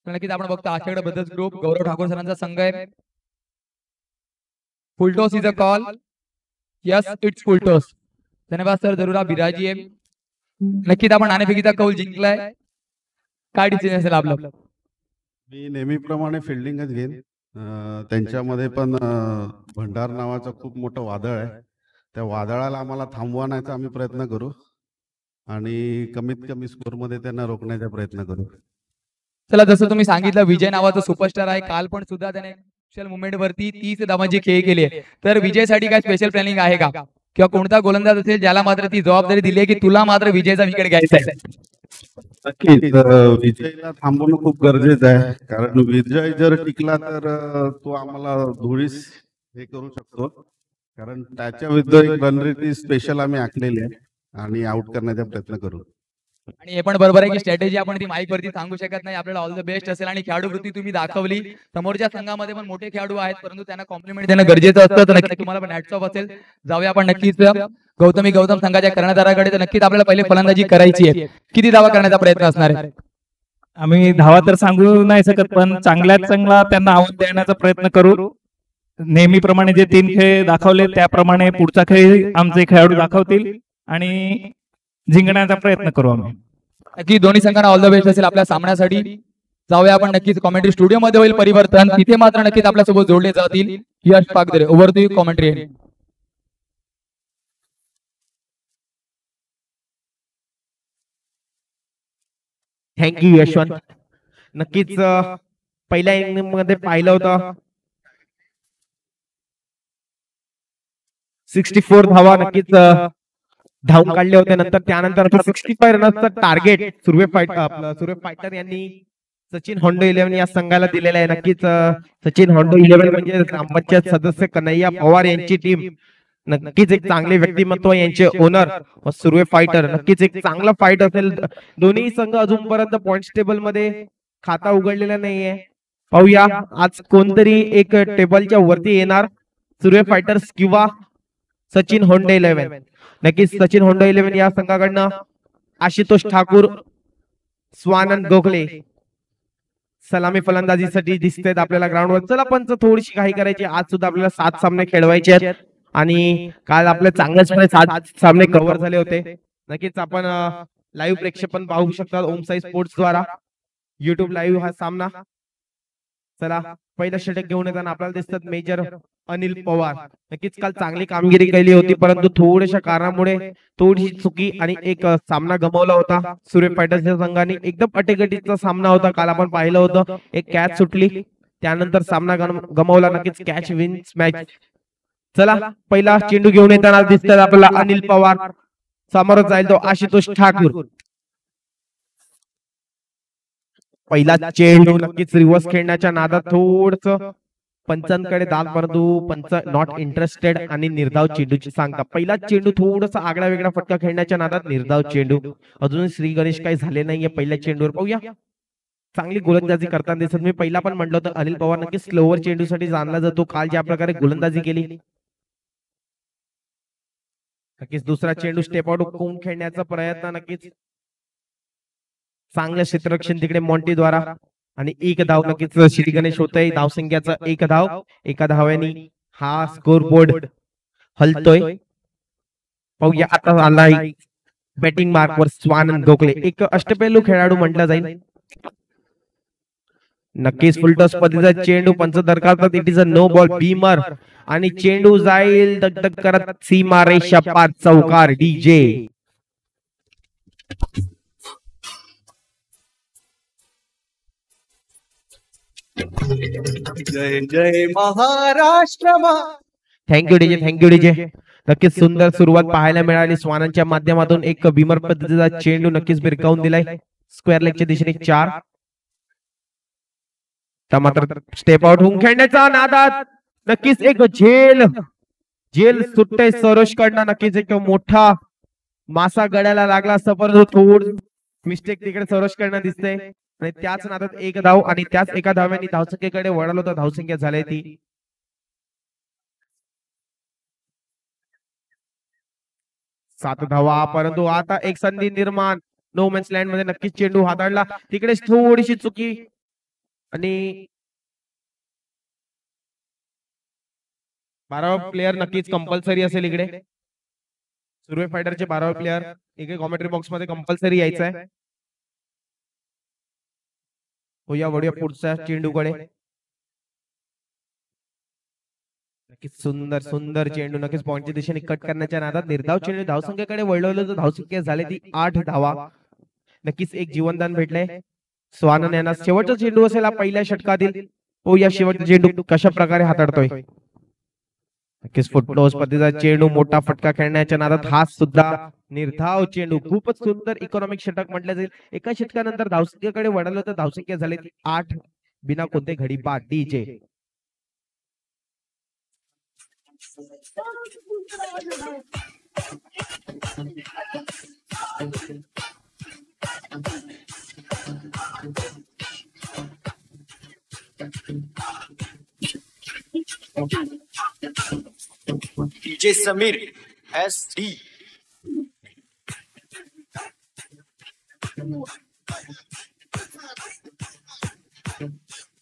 नक्कीच आपण बघतो आशागड ब्रदर्स ग्रुप गौरव ठाकूर सरांचा संघ आहे. Full toss is a call. Yes it's full toss. धन्यवाद सर जरूर आप विराजी आहे. नक्कीच आपण नाणेफेकीचा कौल जिंकलाय. काय डिसिजन असेल आपलं? मी नेहमीप्रमाणे फिल्डिंगच घेईन. त्यांच्यामध्ये पण भंडार नावाचं खूप मोठं वादळ आहे. त्या वादळाला आम्हाला थांबवण्याचा आम्ही प्रयत्न करू आणि कमीत कमी स्कोअरमध्ये त्यांना रोखण्याचा प्रयत्न करू. चला जसं तुम्ही सांगितलं विजय नावाचा सुपरस्टार आहे. काल पण सुद्धा त्याने स्पेशल मुवमेंट वरती 30 धावांची खेळी केली आहे. तर विजयसाठी काय स्पेशल प्लॅनिंग आहे का किंवा कोणता गोलंदाज असेल ज्याला मात्र ती जबाबदारी दिली आहे की तुला मात्र विजयचा विकेट घ्यायचा आहे? नक्कीच विजयला थांबवणं खूप गरजेचं आहे. कारण विजय जर टिकला तर तो आम्हाला धुळीस हे करू शकतो. कारण त्याच्या विरुद्ध एक रणनीती स्पेशल आम्ही आखलेली आहे आणि आउट करण्याचा प्रयत्न करू. आणि हे पण बरोबर आहे की स्ट्रॅटेजी आपण ती माईक वरती सांगू शकत नाही. आपल्याला ऑल द बेस्ट असेल आणि खेळाडू वृत्ती तुम्ही दाखवली. समोरच्या संघामध्ये पण मोठे खेळाडू आहेत परंतु त्यांना कॉम्प्लिमेंट देणं गरजेचं असतं. तर नक्की तुम्हाला पण हॅट्स ऑफ असेल. जाऊया आपण नक्कीच गौतमी गौतम संघाच्या कर्णधाराकडे. तर नक्कीच आपल्याला पहिले फलंदाजी करायची आहे. किती धावा करण्याचा प्रयत्न असणार आहे? आम्ही धावा तर सांगू नाही शकत पण चांगल्यात चांगला त्यांना आव्हान देण्याचा प्रयत्न करू. नेहमीप्रमाणे जे 3 खेळ दाखवले त्याप्रमाणे पुढचा खेळ आमचे खेळाडू दाखवतील आणि जिंकण्याचा प्रयत्न करू आम्ही. नक्की दोन्ही संघांना ऑल द बेस्ट असेल आपल्या सामन्यासाठी. जाऊया आपण नक्कीच कॉमेंट्री स्टुडिओ मध्ये होईल परिवर्तन. तिथे मात्र नक्कीच आपल्यासोबत जोडले जातील Yash Pagdare. Over to commentary. Thank you Yashwant. नक्कीच पहिल्या इनिंग मध्ये पाहिलं होतं 64 धावा नक्कीच धावून काढले होते. नंतर त्यानंतर 65 रनचं टार्गेट सुर्वे फायटर यांनी सचिन होंडो 11 या संघाला दिलेलं आहे. नक्कीच सचिन होंडो 11 म्हणजे ग्रामपंचायत सदस्य कन्हैया पवार यांची टीम. नक्कीच एक चांगले व्यक्तिमत्व यांचे ओनर व सुर्वे फायटर. नक्कीच एक चांगला फाईट असेल. दोन्ही संघ अजूनपर्यंत पॉइंट्स टेबल मध्ये खाता उघडलेला नाहीये. पाहूया आज कोणतरी एक टेबलच्या वरती येणार सुर्वे फायटर्स किंवा सचिन होंडो 11. नक्कीच सचिन होंडो 11 या संघाकडनं आशुतोष ठाकूर, स्वानंद गोखले सलामी फलंदाजीसाठी दिसतात आपल्याला ग्राउंडवर. चला पण थोडीशी काही करायची. आज सुद्धा आपल्याला 7 सामने खेळवायचे आहेत आणि काल आपले चांगल्याचपणे 7 सामने कव्हर झाले होते. नक्कीच आपण लाईव्ह प्रेक्षेपण पाहू शकता ओमसाई स्पोर्ट्स द्वारा युट्यूब लाईव्ह हा सामना. चला पहिला षटक घेऊन येताना आपल्याला दिसतात मेजर अनिल पवार. नक्कीच काल चांगली कामगिरी केली होती परंतु थोड्याशा कारणामुळे थोडीशी चुकी आणि एक सामना गमावला होता. सुर्वे फायटर्सच्या संघाने एकदम अटीगटीचा सामना होता. काल आपण पाहिलं होतं एक कॅच सुटली त्यानंतर सामना गमावला. नक्कीच कॅच विन्स मॅच. चला पहिला चेंडू घेऊन येताना दिसतात आपल्याला अनिल पवार. समोर जाईल तो आशुतोष ठाकूर. पहिला चेंडू नक्कीच रिव्हर्स खेळण्याच्या नादात थोडस पंचांकडे दाल, परंतु पंच नॉट इंटरेस्टेड आणि निर्धाव चेंडूची सांगता. पहिला चेंडू थोडासा आगळा वेगळा फटका खेळण्याच्या नादात निर्धाव चेंडू. अजून श्री गणेश काही झाले नाहीये पहिल्या चेंडूवर. पाहूया, चांगली गोलंदाजी करताना दिसत. मी पहिला पण म्हटलं होतं अनिल पवार नक्की स्लोवर चेंडूसाठी जाणला जातो. काल ज्या प्रकारे गोलंदाजी केली, नक्कीच दुसरा चेंडू स्टेप आउट कोण खेळण्याचा प्रयत्न. नक्कीच चांगलं क्षेत्ररक्षण तिकडे मॉन्टी द्वारा आणि एक धाव. नक्कीच श्री गणेश होतय. धावसंख्याचा एक धाव. एका धाव्याने हा स्कोर बोर्ड हलतोय. पाहूया आता आलाय बॅटिंग मार्कवर स्वानंद गोखले. एक अष्टपैलू खेळाडू म्हटला जाईल. नक्कीच फुलटॉस पद्धतीचा चेंडू पंच दरकारतात. It is a no ball beamer आणि चेंडू जाईल दगदग करत सीमा रेषा पार चौकार. डीजे जय जय Maharashtra. Thank you DJ, thank you DJ. नक्कीच सुंदर सुरुवात पाहायला मिळाली. स्वानांच्या माध्यमातून एक बीमर पद्धतीचा चेंडू नक्कीच भिरकावून दिलाय स्क्वेअर लेगच्या दिशेने 4. मात्र स्टेप आउट होऊन खेळण्याचा नादात नक्कीच एक झेल सुटते सरोश कडनं. नक्कीच एक मोठा मासा गळ्याला लागला असता, परंतु थोड मिस्टेक तिकडे सरोश कडनं दिसते आणि त्याच नादात एक धाव आणि त्याच एका धाव्याने धावसंख्येकडे वळालो तर धावसंख्या झाली ती 7 धावा. परंतु आता एक संधी निर्माण नो मॅन्स लँड मध्ये. नक्कीच चेंडू हाताळला तिकडे थोडीशी चुकी आणि 12वा प्लेयर नक्कीच कंपल्सरी असेल इकडे. सुरवे फायटरचे 12वा प्लेयर इकडे कॉमेंट्री बॉक्स मध्ये कंपल्सरी यायचं आहे. होया वडूया पुढच्या चेंडूकडे. नक्कीच सुंदर सुंदर चेंडू. नक्कीच पॉइंटच्या दिशेने कट करण्याच्या नादात निर्धाव चेंडू धावसंख्येकडे वळवलं तर धावसंख्या झाली ती 8 धावा. नक्कीच एक जीवनदान भेटलंय स्वानंद यांना. शेवटचा चेंडू असेल हा पहिल्या षटकातील. या शेवटचा चेंडू कशा प्रकारे हाताळतोय. नक्कीच फुटबॉल स्पर्धेचा चेंडू मोठा फटका खेळण्याच्या नादात हा सुद्धा निर्धाव चेंडू. खूपच सुंदर इकॉनॉमिक षटक म्हटलं जाईल. एका षटकानंतर धावसंख्येकडे वळालं तर धावसंख्या झाली ती 8 बिना कोणते घडी बाद. DJ DJ Sameer SD.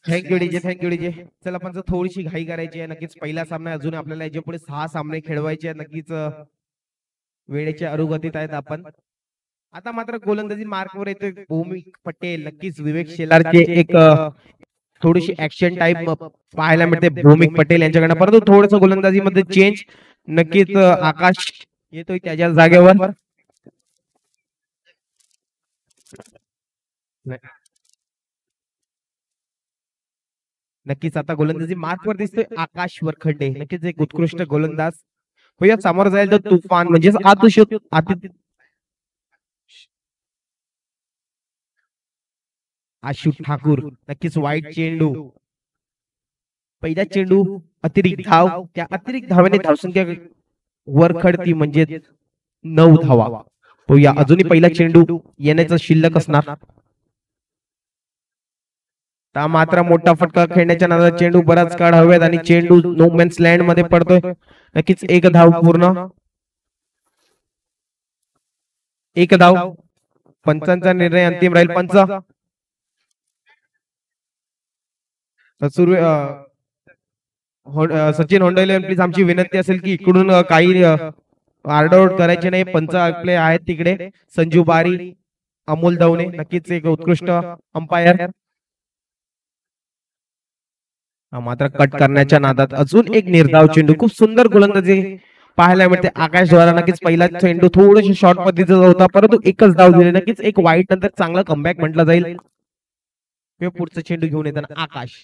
Thank you DJ, thank you DJ. चला पण थोडीशी घाई करायची आहे. नक्कीच पहिला सामना अजून आपल्याला याच्या पुढे 6 सामने खेळवायचे आहेत. नक्कीच वेळेच्या अनुगतीत आहेत आपण. आता मात्र गोलंदाजी मार्कवर येतोय भौमिक पटेल. नक्कीच विवेक शेलारचे एक थोडीशी ऍक्शन टाइप पाहायला मिळते भौमिक पटेल यांच्याकडनं, परंतु थोडस गोलंदाजी मध्ये चेंज. नक्कीच आकाश येतोय त्याच्या जागेवर. नक्कीच आता गोलंदाजी मार्कवर दिसतोय आकाश वरखंडे. नक्कीच एक उत्कृष्ट गोलंदाज. होया समोर जाईल तर तुफान म्हणजेच आशु ठाकूर. नक्कीच वाईट चेंडू. पहिला चेंडू अतिरिक्त धाव. त्या अतिरिक्त धावाने धावसंख्या वरखडती म्हणजे 9 धावा. होया अजूनही पहिला चेंडू येण्याचा शिल्लक असणार. मात्र मोठा फटका खेळण्याच्या नादात चेंडू बराच काळ हवेत आणि चेंडू नो मॅन्स लँड मध्ये पडतोय. नक्कीच एक धाव पूर्ण. एक धाव. पंचांचा निर्णय अंतिम राहील. पंच सचिन होंडोले प्लीज आमची विनंती असेल की इकडून काही आरडाओरड करायचे नाही. पंच आपले आहेत तिकडे संजू बारी, अमोल दवणे. नक्कीच एक उत्कृष्ट अंपायर. मात्र कट करण्याच्या नादात अजून एक निर्धाव चेंडू. खूप सुंदर गोलंदाजी पाहायला मिळते आकाश द्वारा. नक्कीच पहिला चेंडू थोडीशी शॉर्ट पद्धतीचा होता, परंतु एकच धाव दिली. नक्कीच एक वाईट नंतर चांगला कमबॅक म्हटलं जाईल. पुढचा चेंडू घेऊन येताना आकाश.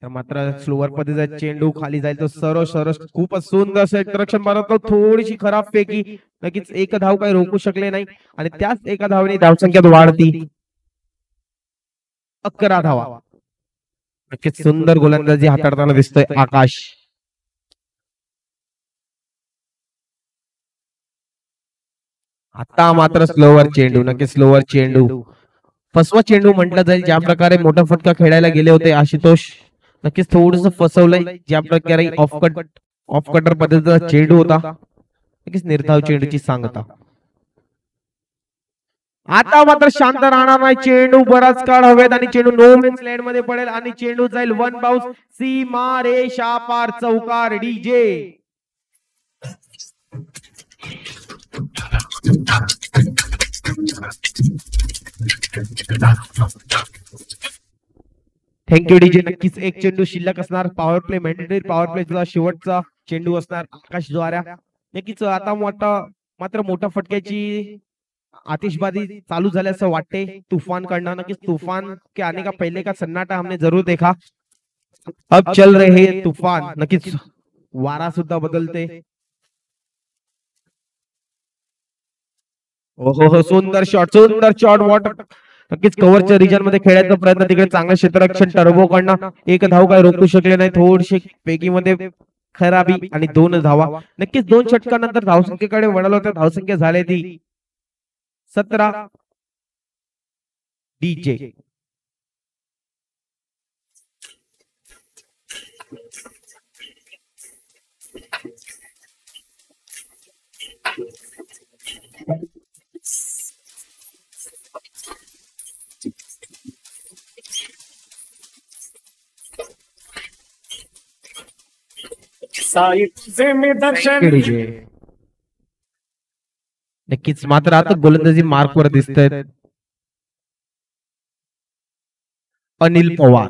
मात्र स्लोवर पद्धतीचा चेंडू खाली जाईल तो सरस खूपच सुंदर क्षेत्ररक्षण बनवतो. थोडीशी खराब पैकी. नक्कीच एक धाव काही रोखू शकले नाही आणि त्याच एका धावने धावसंख्यात वाढती 11 धावा. नक्कीच सुंदर गोलंदाजी हाताळताना दिसतोय आकाश. आता मात्र स्लोवर चेंडू, नक्कीच स्लोवर चेंडू, फसवा चेंडू म्हटलं जाईल. ज्या प्रकारे मोठा फटका खेळायला गेले होते आशुतोष, नक्कीच थोडस फसवलंय. ज्या प्रकारे ऑफ कटर पद्धतीचा चेंडू होता, नक्कीच निर्धाव चेंडूची सांगता. आता मात्र शांत राहणार नाही चेंडू, बराच काळ हवेत आणि चेंडू नो मॅन्स लँड मध्ये पडेल आणि चेंडू जाईल वन बाउन्स सीमा रेषा पार, चौकार डीजे. Thank you DJ. नक्कीच एक चेंडू शिल्लक असणार. Power play, mandatory power play शेवटचा चेंडू असणार आकाश द्वारा. नक्कीच आता मात्र मोठ्या फटक्याची आतिशबाजी चालू झाल्याचं वाटते तूफान कडनं. नक्कीच तूफान के आने का पहले का सन्नाटा हमने जरूर देखा, अब चल रहे तूफान. नक्कीच वारा सुद्धा बदलते. ओहो सुंदर शॉट वॉटर. नक्कीच कव्हरच्या रिजन मध्ये खेळायचा प्रयत्न, तिकडे चांगलं क्षेत्ररक्षण टर्बो कडनं. एक धाव काय रोखू शकले नाही, थोडीशी पैकीमध्ये खराबी आणि 2 धावा. नक्कीच 2 षटकानंतर धावसंख्येकडे वळालो तर धावसंख्या झाली ती 17 डीजे. नक्कीच मात्र आता गोलंदाजी मार्क वर दिसत आहेत अनिल पवार.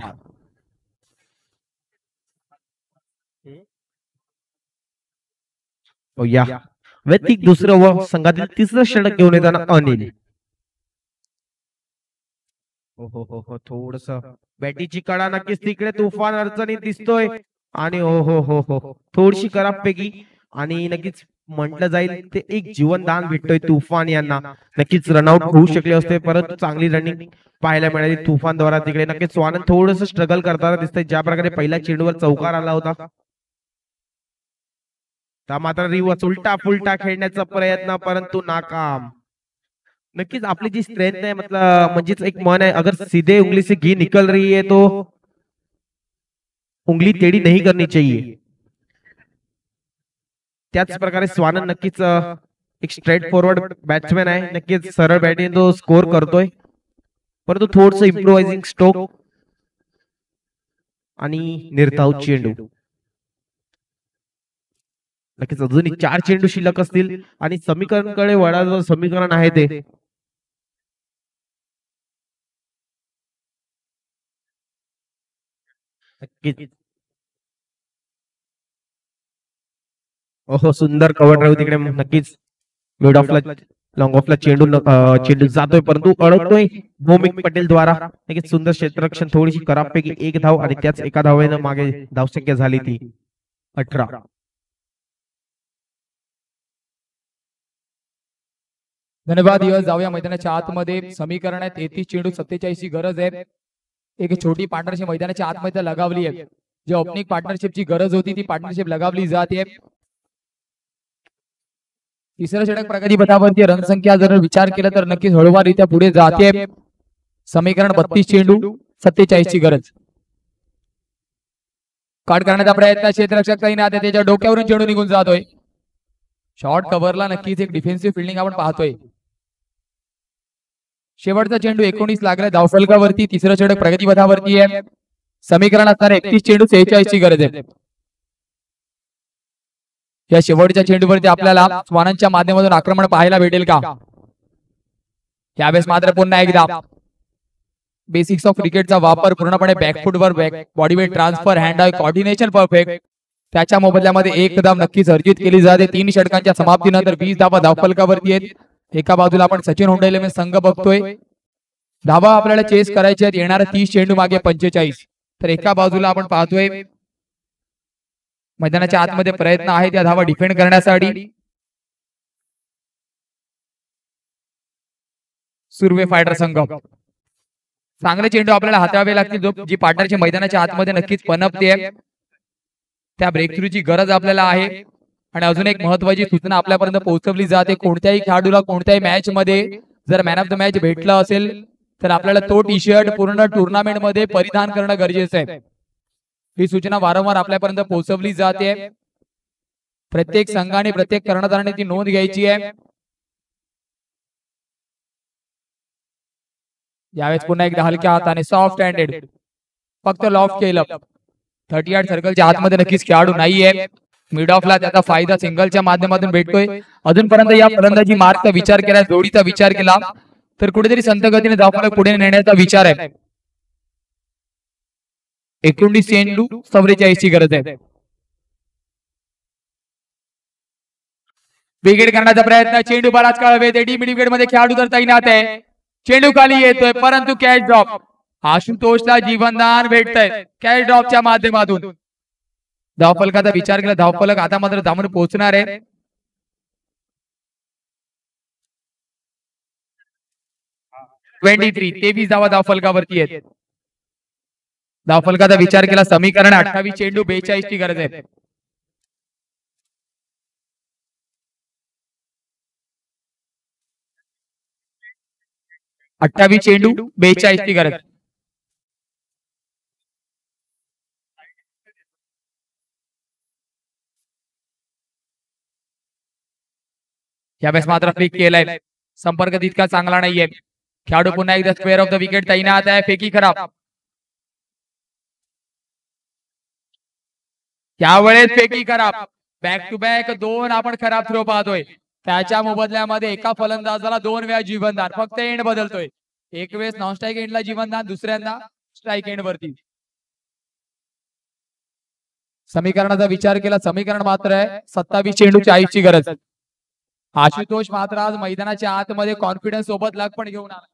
या व्यतिक दुसरं व संघातील तिसरं षटक घेऊन येताना अनिल. हो थोडस बॅटीची कडा, नक्कीच तिकडे तुफान अडचणीत दिसतोय आणि हो थोडीशी खराबपैकी आणि नक्कीच म्हटलं जाईल ते एक जीवनदान भेटतोय तुफान यांना. नक्कीच रनआउट होऊ शकले असते, परंतु चांगली रनिंग पाहायला मिळाली तुफान द्वारा. तिकडे नक्कीच स्वानंद थोडस स्ट्रगल करताना दिसतंय. ज्या प्रकारे पहिल्या चेंडूवर चौकार आला होता, त्या मात्र रिवर्स उलटा फुलटा खेळण्याचा प्रयत्न, परंतु नाकाम. नक्कीच आपली जी स्ट्रेंथ आहे मतलब म्हणजेच एक मन आहे, अगर सीधे उंगली से घी निकल रही है तो उंगली टेढ़ी नहीं करनी चाहिए. त्याच प्रकारे स्वानंद नक्कीच एक स्ट्रेट फॉरवर्ड बॅट्समॅन आहे. नक्कीच सरळ बॅटिंग तो स्कोर करतोय, परंतु थोडस इम्प्रोवायझिंग स्ट्रोक आणि निर्धाव चेंडू. नक्कीच अजूनही 4 चेंडू शिल्लक असतील आणि समीकरणकडे वळाचं समीकरण आहे ते. ओहो सुंदर कव्हर ड्राईव्ह तिकडे. नक्कीच मिड ऑफला लॉंग ऑफला चेंडू जातोय, परंतु अडकतोय भौमिक पटेल द्वारा. नक्कीच सुंदर क्षेत्ररक्षण, थोडीशी खराबपैकी 1 धाव आणि त्याच एका धावेनं मागे धावसंख्या झाली ती 18. धन्यवाद. जाऊया मैदानाच्या आतमध्ये. समीकरण आहे 33 चेंडू 47 ची गरज आहे. एक छोटी पार्टनरशिप मैदानाच्या आतमध्ये लगावली आहे. जी ओपनिंग पार्टनरशिपची गरज होती ती पार्टनरशिप लगावली जाते. तिसरं षटक प्रगती पथावरती. रणसंख्या जर विचार केला तर नक्कीच हळूवाररित्या पुढे जाते. समीकरण 32 चेंडू 47 ची गरज. काट करण्याचा प्रयत्न क्षेत्ररक्षक काही नाही, त्याच्या डोक्यावरून चेंडू निघून जातोय. शॉर्ट कव्हरला नक्कीच एक डिफेन्सिव्ह फिल्डिंग आपण पाहतोय. शेवटचा चेंडू 19 लागलाय धावफलकावरती. तिसरं षटक प्रगती पथावरती आहे. समीकरण असणार 31 चेंडू 46 ची गरज आहे. या शेवटच्या चेंडूवरती आपल्याला स्वानांच्या माध्यमातून आक्रमण पाहायला भेटेल का? यावेळेस मात्र पुन्हा एकदा बेसिक्स ऑफ क्रिकेटचा वापर पूर्णपणे बॅकफुटवर body weight transfer, hand eye coordination perfect. त्याच्या मोबदल्यामध्ये 1 धाव नक्कीच अर्जित केली जाते. 3 षटकांच्या समाप्तीनंतर 20 धावा धावफलकावरती आहेत. एका बाजूला आपण सचिन होंडेले संघ बघतोय. धावा आपल्याला चेस करायचे आहेत. येणाऱ्या 30 चेंडू मागे 45. तर एका बाजूला आपण पाहतोय मैदानाच्या आतमध्ये प्रयत्न आहे त्या धावा डिफेंड करण्यासाठी. सुर्वे फायटर संघ चांगले चेंडू आपल्याला हाताळावे लागतील जी पार्टनरची मैदानाच्या आतमध्ये नक्कीच पनपते त्या ब्रेक थ्रूची गरज आपल्याला आहे. आणि अजून एक महत्वाची सूचना आपल्यापर्यंत पोहोचवली जाते, कोणत्याही खेळाडूला कोणत्याही मॅच मध्ये जर मॅन ऑफ द मॅच भेटलं असेल तर आपल्याला तो टी शर्ट पूर्ण टुर्नामेंट मध्ये परिधान करणं गरजेचं आहे. ही सूचना वारंवार आपल्यापर्यंत पोहोचवली जाते. प्रत्येक संघाने प्रत्येक कर्णधाराने ती नोंद घ्यायची आहे. यावेळेस पुन्हा एकदा हलक्या हाताने सॉफ्ट हँडेड फक्त लॉफ्ट केलं. 38 सर्कलच्या आतमध्ये नक्कीच खेळाडू नाहीये. मिड ऑफला त्याचा फायदा सिंगलच्या माध्यमातून भेटतोय. अजूनपर्यंत या फलंदाजी मार्कचा विचार केला, जोडीचा विचार केला तर कुठेतरी संत गतीने धावफलक पुढे नेण्याचा विचार आहे. 19 चेंडू 44 ची गरज आहे. विकेट करण्याचा प्रयत्न, चेंडू बराच काळ वेळ डी मिड विकेट मध्ये खेळाडू तर तैनात आहे. चेंडू खाली येतोय परंतु कॅच ड्रॉप. आशुतोषला जीवनदान भेटतंय कॅच ड्रॉपच्या माध्यमातून. धावफलकाचा विचार केला, धावफलक आता मात्र धावून पोहोचणार आहे. तेवीस धावा धावफलकावरती आहेत. धावफलकाचा विचार केला, समीकरण 28 चेंडू 42 ची गरज आहे. चेंडू 42 ची गरज. यावेळेस मात्र फ्लिक केलाय, संपर्क तितका चांगला नाहीये. खेळाडू पुन्हा एकदा स्क्वेअर ऑफ द विकेट तैनात आहे. फेकी खराब. यावेळेस फेकी खराब. बॅक टू बॅक 2 आपण खराब थ्रो पाहतोय. त्याच्या मोबदल्यामध्ये एका फलंदाजाला 2 वेळा जीवनदान. फक्त एंड बदलतोय. एक वेळेस नॉन स्ट्राईक एंडला जीवनदान, दुसऱ्यांदा स्ट्राईक एंड वरती. समीकरणाचा विचार केला, समीकरण मात्र आहे 27 चेंडू 40 ची गरज. आशुतोष मात्र आज मैदानाच्या आतमध्ये कॉन्फिडन्स सोबत लग पण घेऊन आला.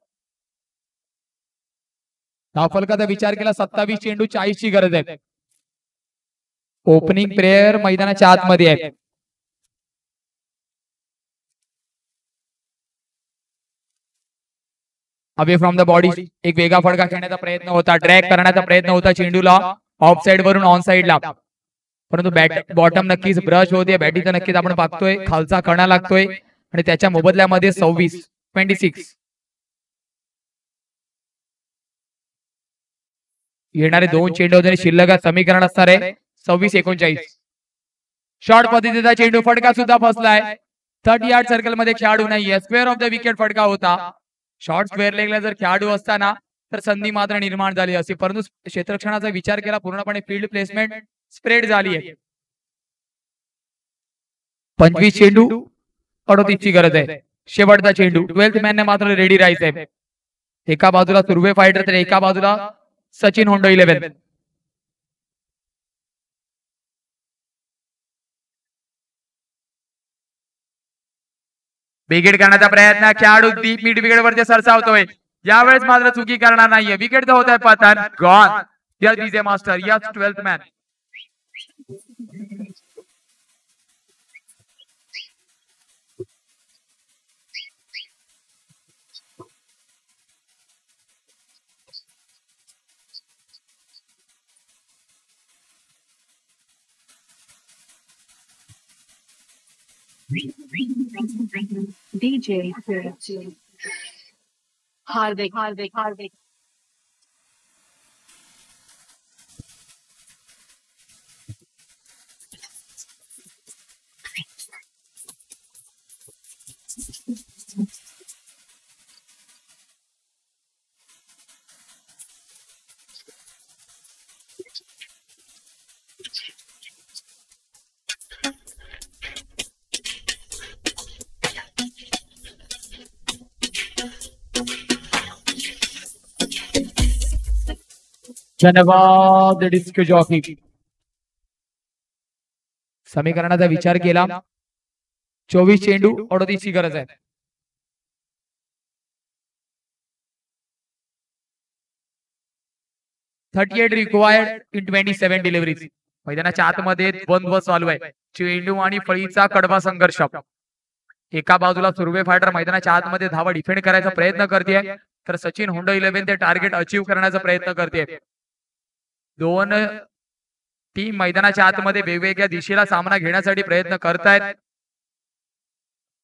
धावफलकाचा विचार केला, 27 चेंडू 40 ची गरज आहे. ओपनिंग प्लेयर मैदानाच्या आतमध्ये आहे. अवे फ्रॉम द बॉडी एक वेगळा फटका खेळण्याचा प्रयत्न होता, ड्रॅग करण्याचा प्रयत्न होता चेंडूला ऑफ साइड वरून ऑन साइडला, परंतु बॅट बॉटम नक्कीच ब्रश होते. बॅटीचा नक्कीच आपण पाहतोय खालचा कणा लागतोय आणि त्याच्या मोबदल्यामध्ये 26 येणारे 2 चेंडू होते शिल्लक समीकरण असणार आहे 26-39. शॉर्ट पद्धतीचा चेंडू, फटका सुद्धा फसलाय. 38 सर्कल मध्ये खेळाडू नाहीये. स्क्वेअर ऑफ द विकेट फटका होता. शॉर्ट स्क्वेअर लेगला जर खेळाडू असताना तर संधी मात्र निर्माण झाली असती, परंतु क्षेत्ररक्षणाचा विचार केला, पूर्णपणे फील्ड प्लेसमेंट स्प्रेड झाली आहे. 25 चेंडू 38 ची गरज आहे. शेवटचा चेंडू 12th मॅन ने मात्र रेडी राहायचंय. एका बाजूला सुर्वे फायटर तर एका बाजूला सचिन होंडो 11. विकेट करण्याचा प्रयत्न, खेळाडू डीप मिड विकेट वरती सरसावतोय. यावेळेस मात्र चुकी करणार नाहीये. विकेट होत आहे पतन. Gone. Yes DJ master, yes 12th man. DJ Hardik. धन्यवाद डिस्क जॉकी. समीकरणाचा विचार केला, 24 चेंडू 38 ची गरज आहे. $38 रिक्वायर्ड इन 27 डिलिव्हरीज. मैदानाच्या आतमध्ये द्वंद्व चालू आहे. चेंडू आणि फळीचा कडवा संघर्ष. एका बाजूला सुर्वे फायटर मैदानाच्या आतमध्ये धावा डिफेंड करायचा प्रयत्न करते, तर सचिन होंडा 11 ते टार्गेट अचीव करण्याचा प्रयत्न करते. दोन टीम मैदानाच्या आतमध्ये वेगवेगळ्या दिशेला सामना घेण्यासाठी प्रयत्न करतायत.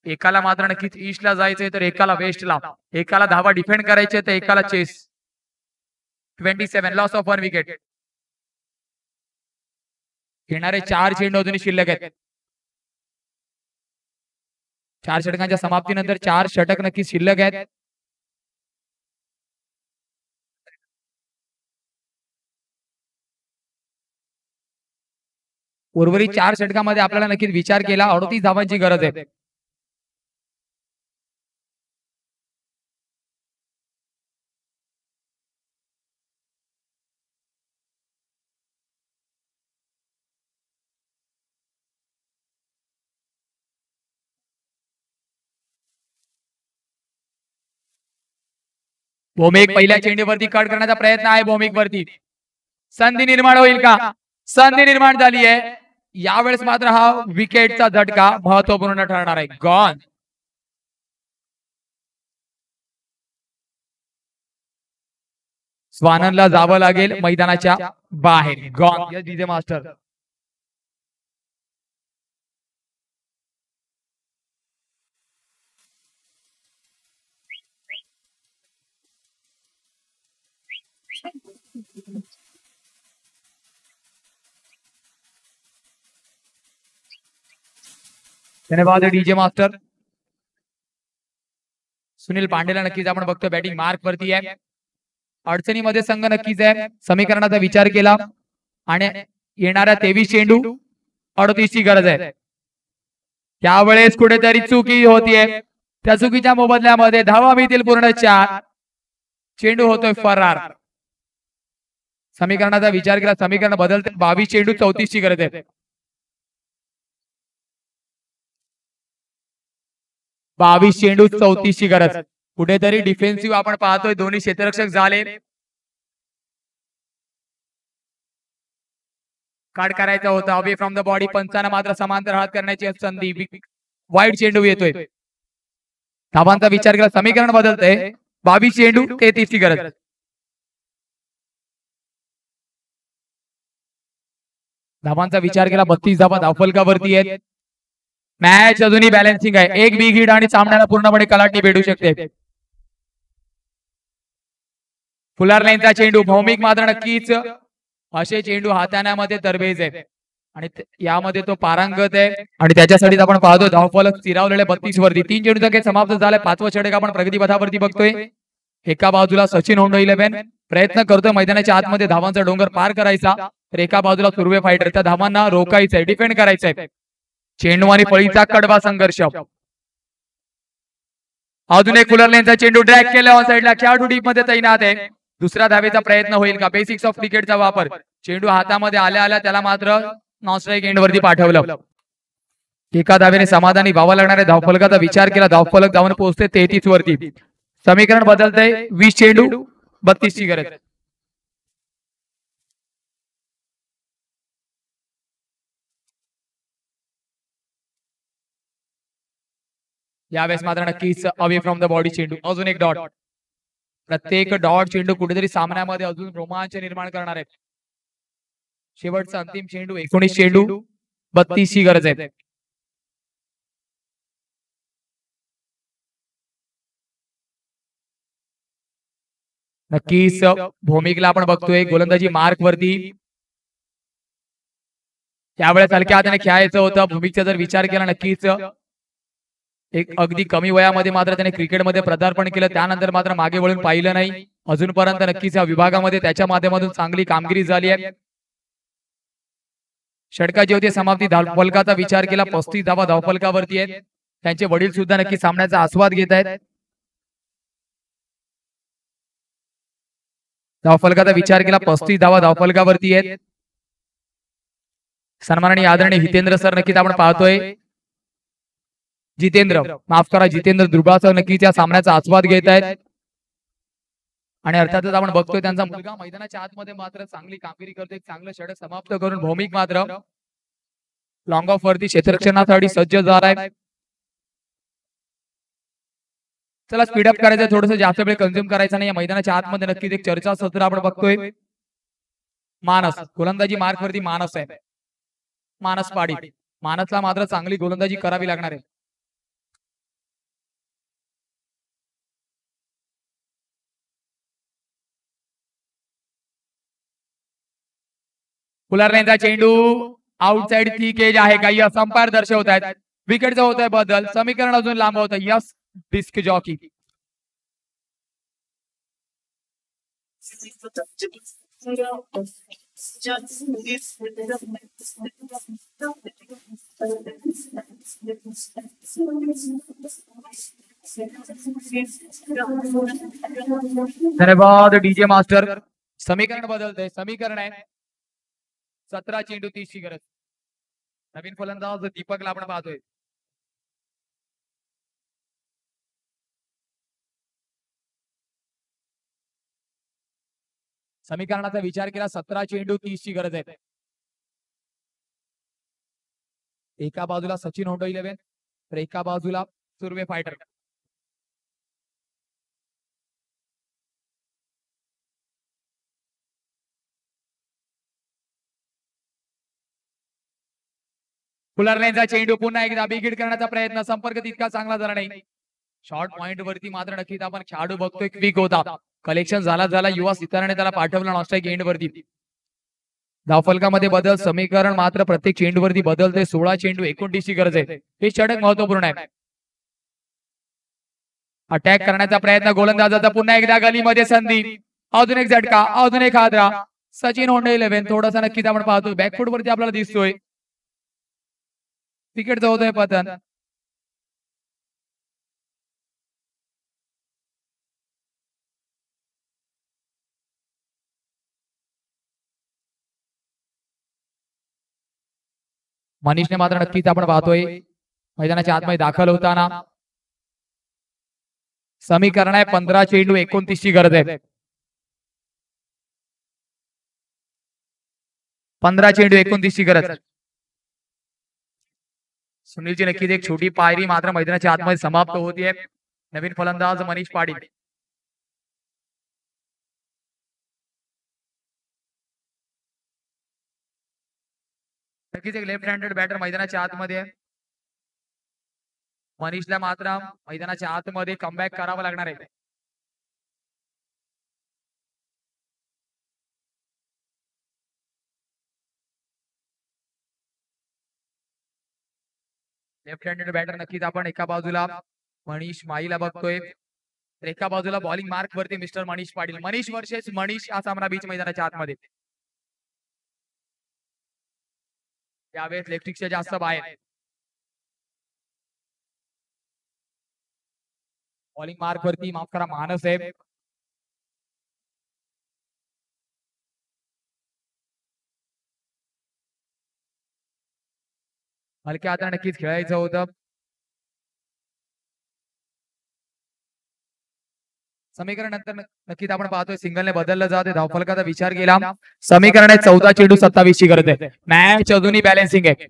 एकाला मात्र नक्कीच ईस्टला जायचंय तर एकाला वेस्टला, एकाला धावा डिफेंड करायचे तर एकाला चेस. 27 loss of 1 wicket. घेणारे 4 चेंडू अजूनही शिल्लक आहेत. 4 षटकांच्या समाप्तीनंतर 4 षटक नक्की शिल्लक आहेत. उर्वरित 4 षटकामध्ये आपल्याला नक्कीच विचार केला 38 धावांची गरज आहे. भौमिक पहिल्या चेंडूवरती कट करण्याचा प्रयत्न आहे. भौमिक वरती संधी निर्माण होईल का? संधी निर्माण झाली आहे. यावेळेस मात्र हा विकेटचा झटका महत्वपूर्ण ठरणार आहे. गॉन. स्वानंदला जावं लागेल मैदानाच्या बाहेर. गॉन. Yes DJ master. धन्यवाद डीजे मास्टर. सुनील पांडेला नक्कीच आपण बघतो बॅटिंग मार्क वरती आहे. अडचणीमध्ये संघ नक्कीच आहे. समीकरणाचा विचार केला आणि येणाऱ्या 23 चेंडू 38 ची गरज आहे. त्यावेळेस कुठेतरी चुकी होतीये. त्या चुकीच्या मोबदल्यामध्ये धावा मिळतील पूर्ण 4. चेंडू होतोय फरार. समीकरणाचा विचार केला, समीकरण बदलते. 22 चेंडू 34 ची गरज आहे. 22 चेंडू 34 ची गरज. कुठेतरी डिफेन्सिव्ह आपण पाहतोय. दोन्ही क्षेत्ररक्षक झाले. काट करायचा होता अवे फ्रॉम द बॉडी. पंचांना मात्र समांतर हात करण्याची संधी. वाईट चेंडू येतोय. धावांचा विचार केला, समीकरण बदलतंय. 22 चेंडू 33 ची गरज. धावांचा विचार केला, 32 धावा धावफलकावरती आहेत. मॅच अजूनही बॅलन्सिंग आहे. एक बिग हिट आणि सामन्याला पूर्णपणे कलाटणी भेटू शकते. फुलार लाईनचा चेंडू. भौमिक मात्र नक्कीच असे चेंडू हाताळण्यामध्ये तरबेज आहे आणि यामध्ये तो पारंगत आहे आणि त्याच्यासाठी आपण पाहतो धावफलक स्थिरावलेले 32 वरती. 3 चेंडूचा खेळ समाप्त झालाय. 5वं षटक आपण प्रगतीपथावरती बघतोय. एका बाजूला सचिन होंडा 11 प्रयत्न करतोय मैदानाच्या आतमध्ये धावांचा डोंगर पार करायचा, तर एका बाजूला सुर्वे फायटर त्या धावांना रोखायचंय, डिफेंड करायचंय. चेंडू आणि फळीचा कडवा संघर्ष. अजून एक फुलर लेनचा चेंडू ड्रॅग केला ऑन साइडला. खेळाडू डीप मध्ये तैनात आहे. दुसऱ्या धावेचा प्रयत्न होईल का? बेसिक्स ऑफ क्रिकेटचा वापर. चेंडू हातामध्ये आल्या आल्या त्याला मात्र नॉन स्ट्राईक एंड वरती पाठवलं. एका धावेने समाधानी व्हावा लागणाऱ्या धावफलकाचा विचार केला. धावफलक धावून पोहोचते 33 वरती. समीकरण बदलतंय. 20 चेंडू 32 ची गरज. यावेळेस मात्र नक्कीच अवे फ्रॉम द बॉडी चेंडू. अजून एक डॉट. प्रत्येक डॉट चेंडू कुठेतरी सामन्यामध्ये अजून रोमांच निर्माण करणार आहे. शेवटचा अंतिम चेंडू 19 चेंडू 32 ची गरज आहे. नक्कीच भौमिकला आपण बघतोय गोलंदाजी मार्क वरती. त्यावेळेस हलक्या हाताने खेळायचं होतं. भूमिकचा जर विचार केला नक्कीच एक अगदी कमी वयामध्ये मात्र त्याने क्रिकेटमध्ये पदार्पण केलं. त्यानंतर मात्र मागे वळून पाहिलं नाही अजूनपर्यंत. नक्कीच या विभागामध्ये त्याच्या माध्यमातून चांगली कामगिरी झाली आहे. षटकाची होती समाप्ती. धावफलकाचा विचार केला. 35 धावा धावफलकावरती आहेत. त्यांचे वडील सुद्धा नक्की सामन्याचा आस्वाद घेत आहेत. धावफलकाचा विचार केला. 35 धावा धावफलकावरती आहेत. सन्माननीय आदरणीय हितेंद्र सर नक्कीच आपण पाहतोय. जितेंद्र माफ करा जितेंद्र दुर्बासह नक्कीच या सामन्याचा आस्वाद घेत आहेत. आणि अर्थातच आपण बघतोय त्यांचा मुलगा मैदानाच्या आतमध्ये मात्र चांगली कामगिरी करतोय. चांगलं षटक समाप्त करून भौमिक मात्र लॉंग ऑफ वरती क्षेत्ररक्षणासाठी सज्ज झालाय. चला स्पीडअप करायचं, थोडंसं जास्त वेळ कंझ्युम करायचा नाही. या मैदानाच्या आतमध्ये नक्कीच एक चर्चा सत्र आपण बघतोय. मानस गोलंदाजी मार्क वरती मानस आहे. मानस पाडी, मानसला मात्र चांगली गोलंदाजी करावी लागणार आहे. फुलारनेचा चेंडू आउटसाइड ती केज आहे का, यस अंपायर दर्शवत आहेत. विकेटचा होत आहे बदल, समीकरण अजून लांब होत आहे. Yes disc jockey. धन्यवाद डीजे मास्टर. समीकरण बदलतंय, समीकरण आहे 17 चेंडू 30 ची गरज. नवीन फलंदाज दीपकला आपण पाहतोय. समीकरणाचा विचार केला, 17 चेंडू 30 ची गरज आहे. एका बाजूला सचिन होंडो 11 तर एका बाजूला सुर्वे फायटर. फुलारनेचा चेंडू पुन्हा एकदा बिगिड करण्याचा प्रयत्न, संपर्क तितका चांगला झाला नाही. शॉर्ट पॉइंट वरती मात्र नक्कीच आपण खेळाडू बघतोय क्विक होता. कलेक्शन झाला युवा सिताराने त्याला पाठवलं नॉस्ट्राईक एंड वरती. धावफलकामध्ये बदल, समीकरण मात्र प्रत्येक चेंडू वरती बदलते. 16 चेंडू 29 ची गरज आहे. हे षटक महत्वपूर्ण आहे. अटॅक करण्याचा प्रयत्न गोलंदाजाचा, पुन्हा एकदा गलीमध्ये संधी, अजून एक झटका, अजून एक हादरा. सचिन होंडे 11 थोडासा नक्कीच आपण पाहतोय बॅकफूट वरती आपल्याला दिसतोय. विकेटचं होतोय पतन. मनीषने मात्र नक्कीच आपण पाहतोय मैदानाच्या आतमध्ये दाखल होताना. समीकरण आहे 15 चेंडू 29 ची गरज आहे. 15 चेंडू 29 ची गरज. सुनीलची नक्कीच एक छोटी पायरी मात्र मैदानाच्या आतमध्ये समाप्त होतीये. नवीन फलंदाज मनीष पाटील. नक्कीच एक लेफ्ट हँडेड बॅटर मैदानाच्या आतमध्ये. मनीषला मात्र मैदानाच्या आतमध्ये कमबॅक करावं लागणार आहे. लेफ्ट हँडेड बॅटर नक्कीच आपण एका बाजूला मनीष माईला बघतोय, तर एका बाजूला बॉलिंग मार्क वरती मिस्टर मनीष पाटील. मनीष वर्सेस मनीष हा सामना बीच मैदानाच्या आतमध्ये. यावेळेस लेफ्टिकच्या जास्त बाहेर. बॉलिंग मार्क वरती माफ करा मानस आहे. हलक्या हाताने नक्कीच खेळायचं होतं. समीकरण नंतर नक्कीच आपण पाहतोय सिंगलने बदललं जाते. धावफलकाचा विचार केला, समीकरण आहे 14 चेंडू 27 ची गरज आहे. मॅच अजूनही बॅलन्सिंग आहे.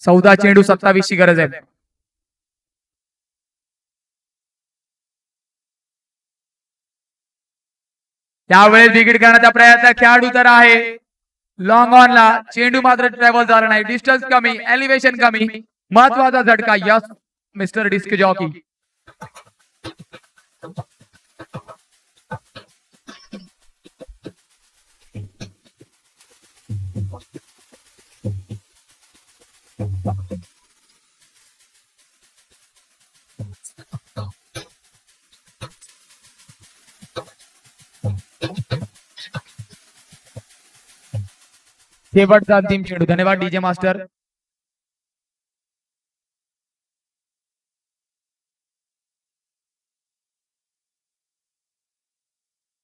चौदा चेंडू 27 ची गरज आहे. त्यावेळेस विकेट करण्याचा प्रयत्न, खेळाडू तर आहे लॉंग ऑनला, चेंडू मात्र ट्रॅव्हल झाला नाही. डिस्टन्स कमी, एलिव्हेशन कमी, महत्वाचा झटका. Yes mister disc jockey. शेवटचा अंतिम चेंडू. धन्यवाद डीजे मास्टर.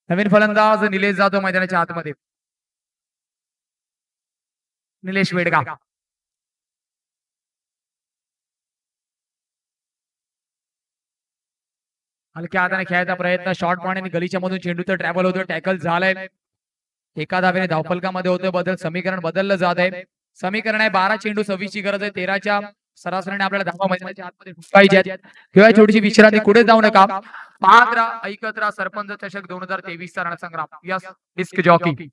नवीन फलंदाज निलेश जाधव मैदानाच्या आतमध्ये. निलेश वेडगा. हलक्या हाताने खेळायचा प्रयत्न, शॉर्ट पॉइंट आणि गलीच्या मधून चेंडू तर ट्रॅव्हल होतो. टॅकल झालाय. एका धावेने धावफलकामध्ये होतोय बदल, समीकरण बदललं जात आहे. समीकरण आहे 12 चेंडू 26 ची गरज आहे. 13च्या सरासरीने आपल्याला धावा मैदानाच्या आतमध्ये ठोकायच्या आहेत. किंवा छोटीशी विश्रांती, कुठे जाऊ नका. पाहत राहा, ऐकत राहा. सरपंच चषक 2023 चा रणसंग्राम. Yes disc jockey.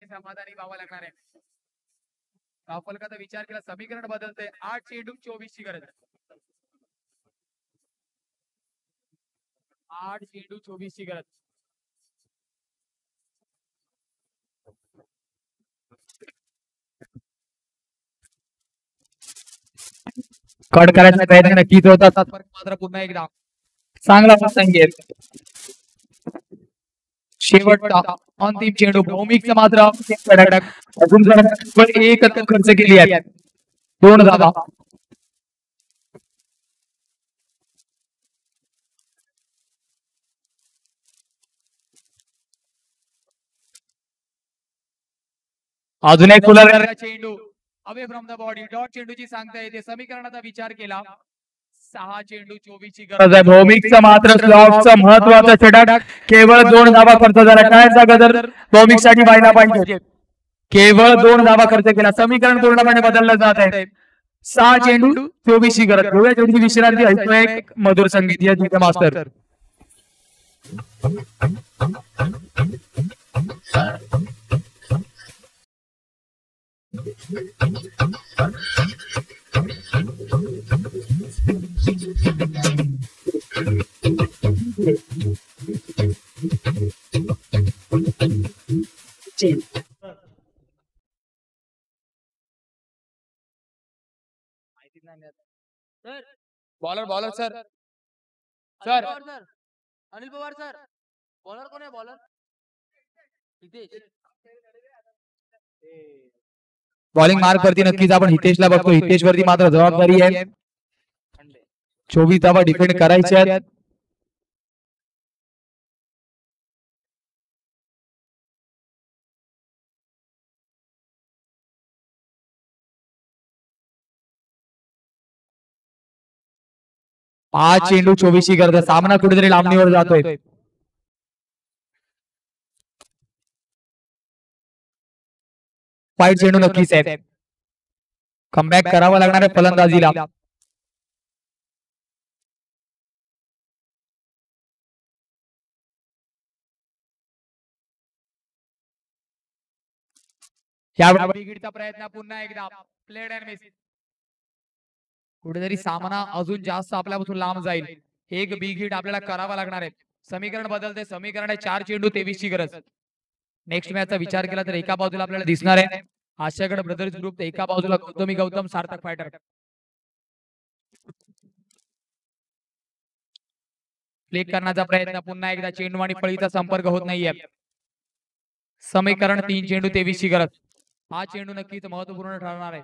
समाधानी व्हावं लागणार आहे. फलकाचा विचार केला, समीकरण बदलते. 8 चेंडू 24 ची गरज आहे. 8 चेंडू 24 ची गरज. कट करायचा प्रयत्न नक्कीच होता. मात्र पुन्हा एकदा चांगला संकेत. शेवटचा अंतिम चेंडू भौमिकचा मात्र कडक. अजून जर एक खर्च केली आहे. 2 धावा. अजून एक फुलर चेंडू away from the body. Dot चेंडूची सांगता येते. समीकरणाचा विचार केला. 6 चेंडू 24 ची गरज आहे. भौमिकचा मात्र स्लॉटचा महत्वाचा षटक. केवळ 2 धावा खर्च झाला. काय गदर भौमिकसाठी व्हायला पाहिजे. केवळ 2 धावा खर्च केला. समीकरण पूर्णपणे बदललं जात आहे. 6 चेंडू 24 ची गरज. घेऊया थोडी विश्रांती. ऐकूया एक मधुर संगीत या जिथे मास्तर. Bowler bowler sir sir Anil Pawar sir. Bowler कोण आहे बॉलर? बॉलिंग मार्क वरती नक्कीच आपण हितेशला बघतो. हितेश वरती मात्र जबाबदारी आहे. 24 धावा डिफेंड करायच्या आहेत. पाच चेंडू 24 ची गरज. सामना कुठेतरी लांबणीवर जातोय. फाईट चेंडू नक्कीच आहे. कमबॅक करावा लागणार आहे फलंदाजीला. विकेटचा प्रयत्न पुन्हा एकदा. Played and miss. कुठेतरी सामना अजून जास्त आपल्यापासून लांब जाईल. एक बिग हिट आपल्याला करावा लागणार आहे. समीकरण बदलते. समीकरण आहे 4 चेंडू 23 ची गरज. नेक्स्ट मॅचचा विचार केला तर एका बाजूला आपल्याला दिसणार आहे आशागड ब्रदर्स ग्रुप एका बाजूला गौतमी गौतम सार्थक फायटर. क्लिक करण्याचा प्रयत्न पुन्हा एकदा चेंडू आणि फळीचा संपर्क होत नाहीये. समीकरण 3 चेंडू 23 ची गरज. हा चेंडू नक्कीच महत्वपूर्ण ठरणार आहे.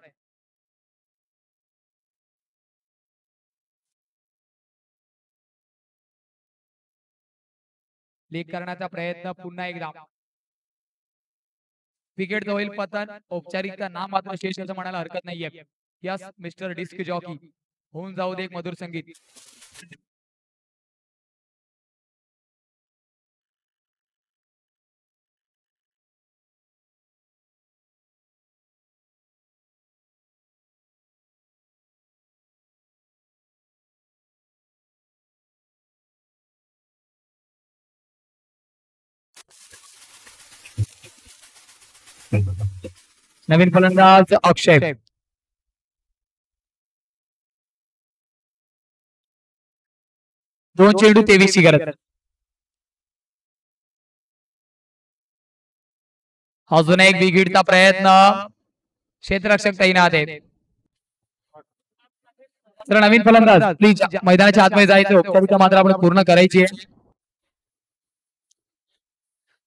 क्लिक करण्याचा प्रयत्न पुन्हा एकदा. विकेट होईल पतन. औपचारिकता नाम मात्र शेष असं म्हणायला हरकत नाहीये. यस मिस्टर डिस्क जॉकी, होऊन जाऊ दे एक मधुर संगीत. नवीन फलंदाज अक्षय. दोन चेंडू 23 ची गरज. अजून एक विकेटचा प्रयत्न. क्षेत्ररक्षक तैनात आहे. तर नवीन फलंदाज प्लीज मैदानाच्या आतमध्ये जायचं. औपचारिकता मात्र आपण पूर्ण करायची आहे.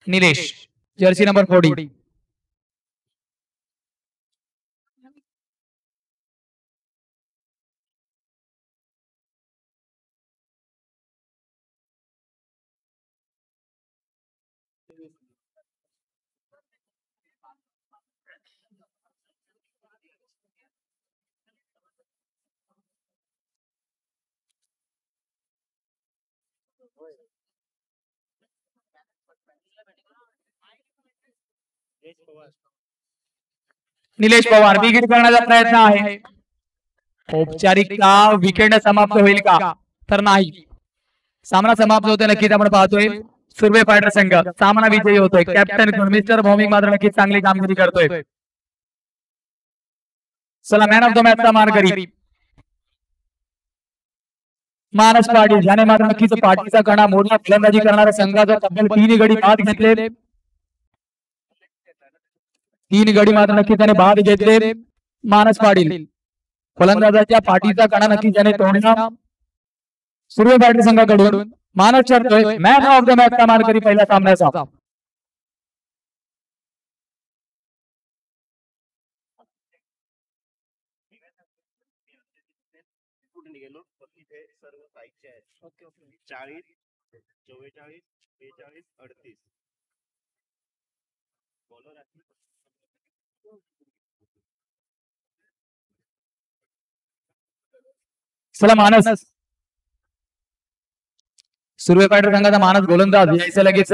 Nilesh Jersey number 40. Nilesh Pawar wicket करण्याचा प्रयत्न आहे. औपचारिकता विकेट समाप्त होईल का? तर नाही. सामना समाप्त होतोय. नक्कीच आपण पाहतोय सुर्वे फायटर संघ सामना विजयी होतोय. कॅप्टन मिस्टर भौमिक मात्र नक्कीच चांगली कामगिरी करतोय. चला मॅन ऑफ द मॅचचा मानकरी मानस पाटील, ज्याने मात्र नक्कीच पाठीचा कणा मोडला. फलंदाजी करणाऱ्या संघाचा तब्बल 3 गडी बाद घेतले. 3 गडी मात्र नक्कीच त्याने बाद घेतले. मानस पाटील फलंदाजाच्या पाठीचा कणा नक्कीच त्याने तोडला. सुर्वे फायटर संघाकडून मानस ठरतोय मॅन ऑफ द मॅचचा मानकरी पहिल्या सामन्याचा. गेलो इथे सर्व साईडचे आहेत. 40 44 42 38 बॉलर आहे. चला मानस सुर्वे फायटर संघाचा मानस गोलंदाज यायचं लगेच.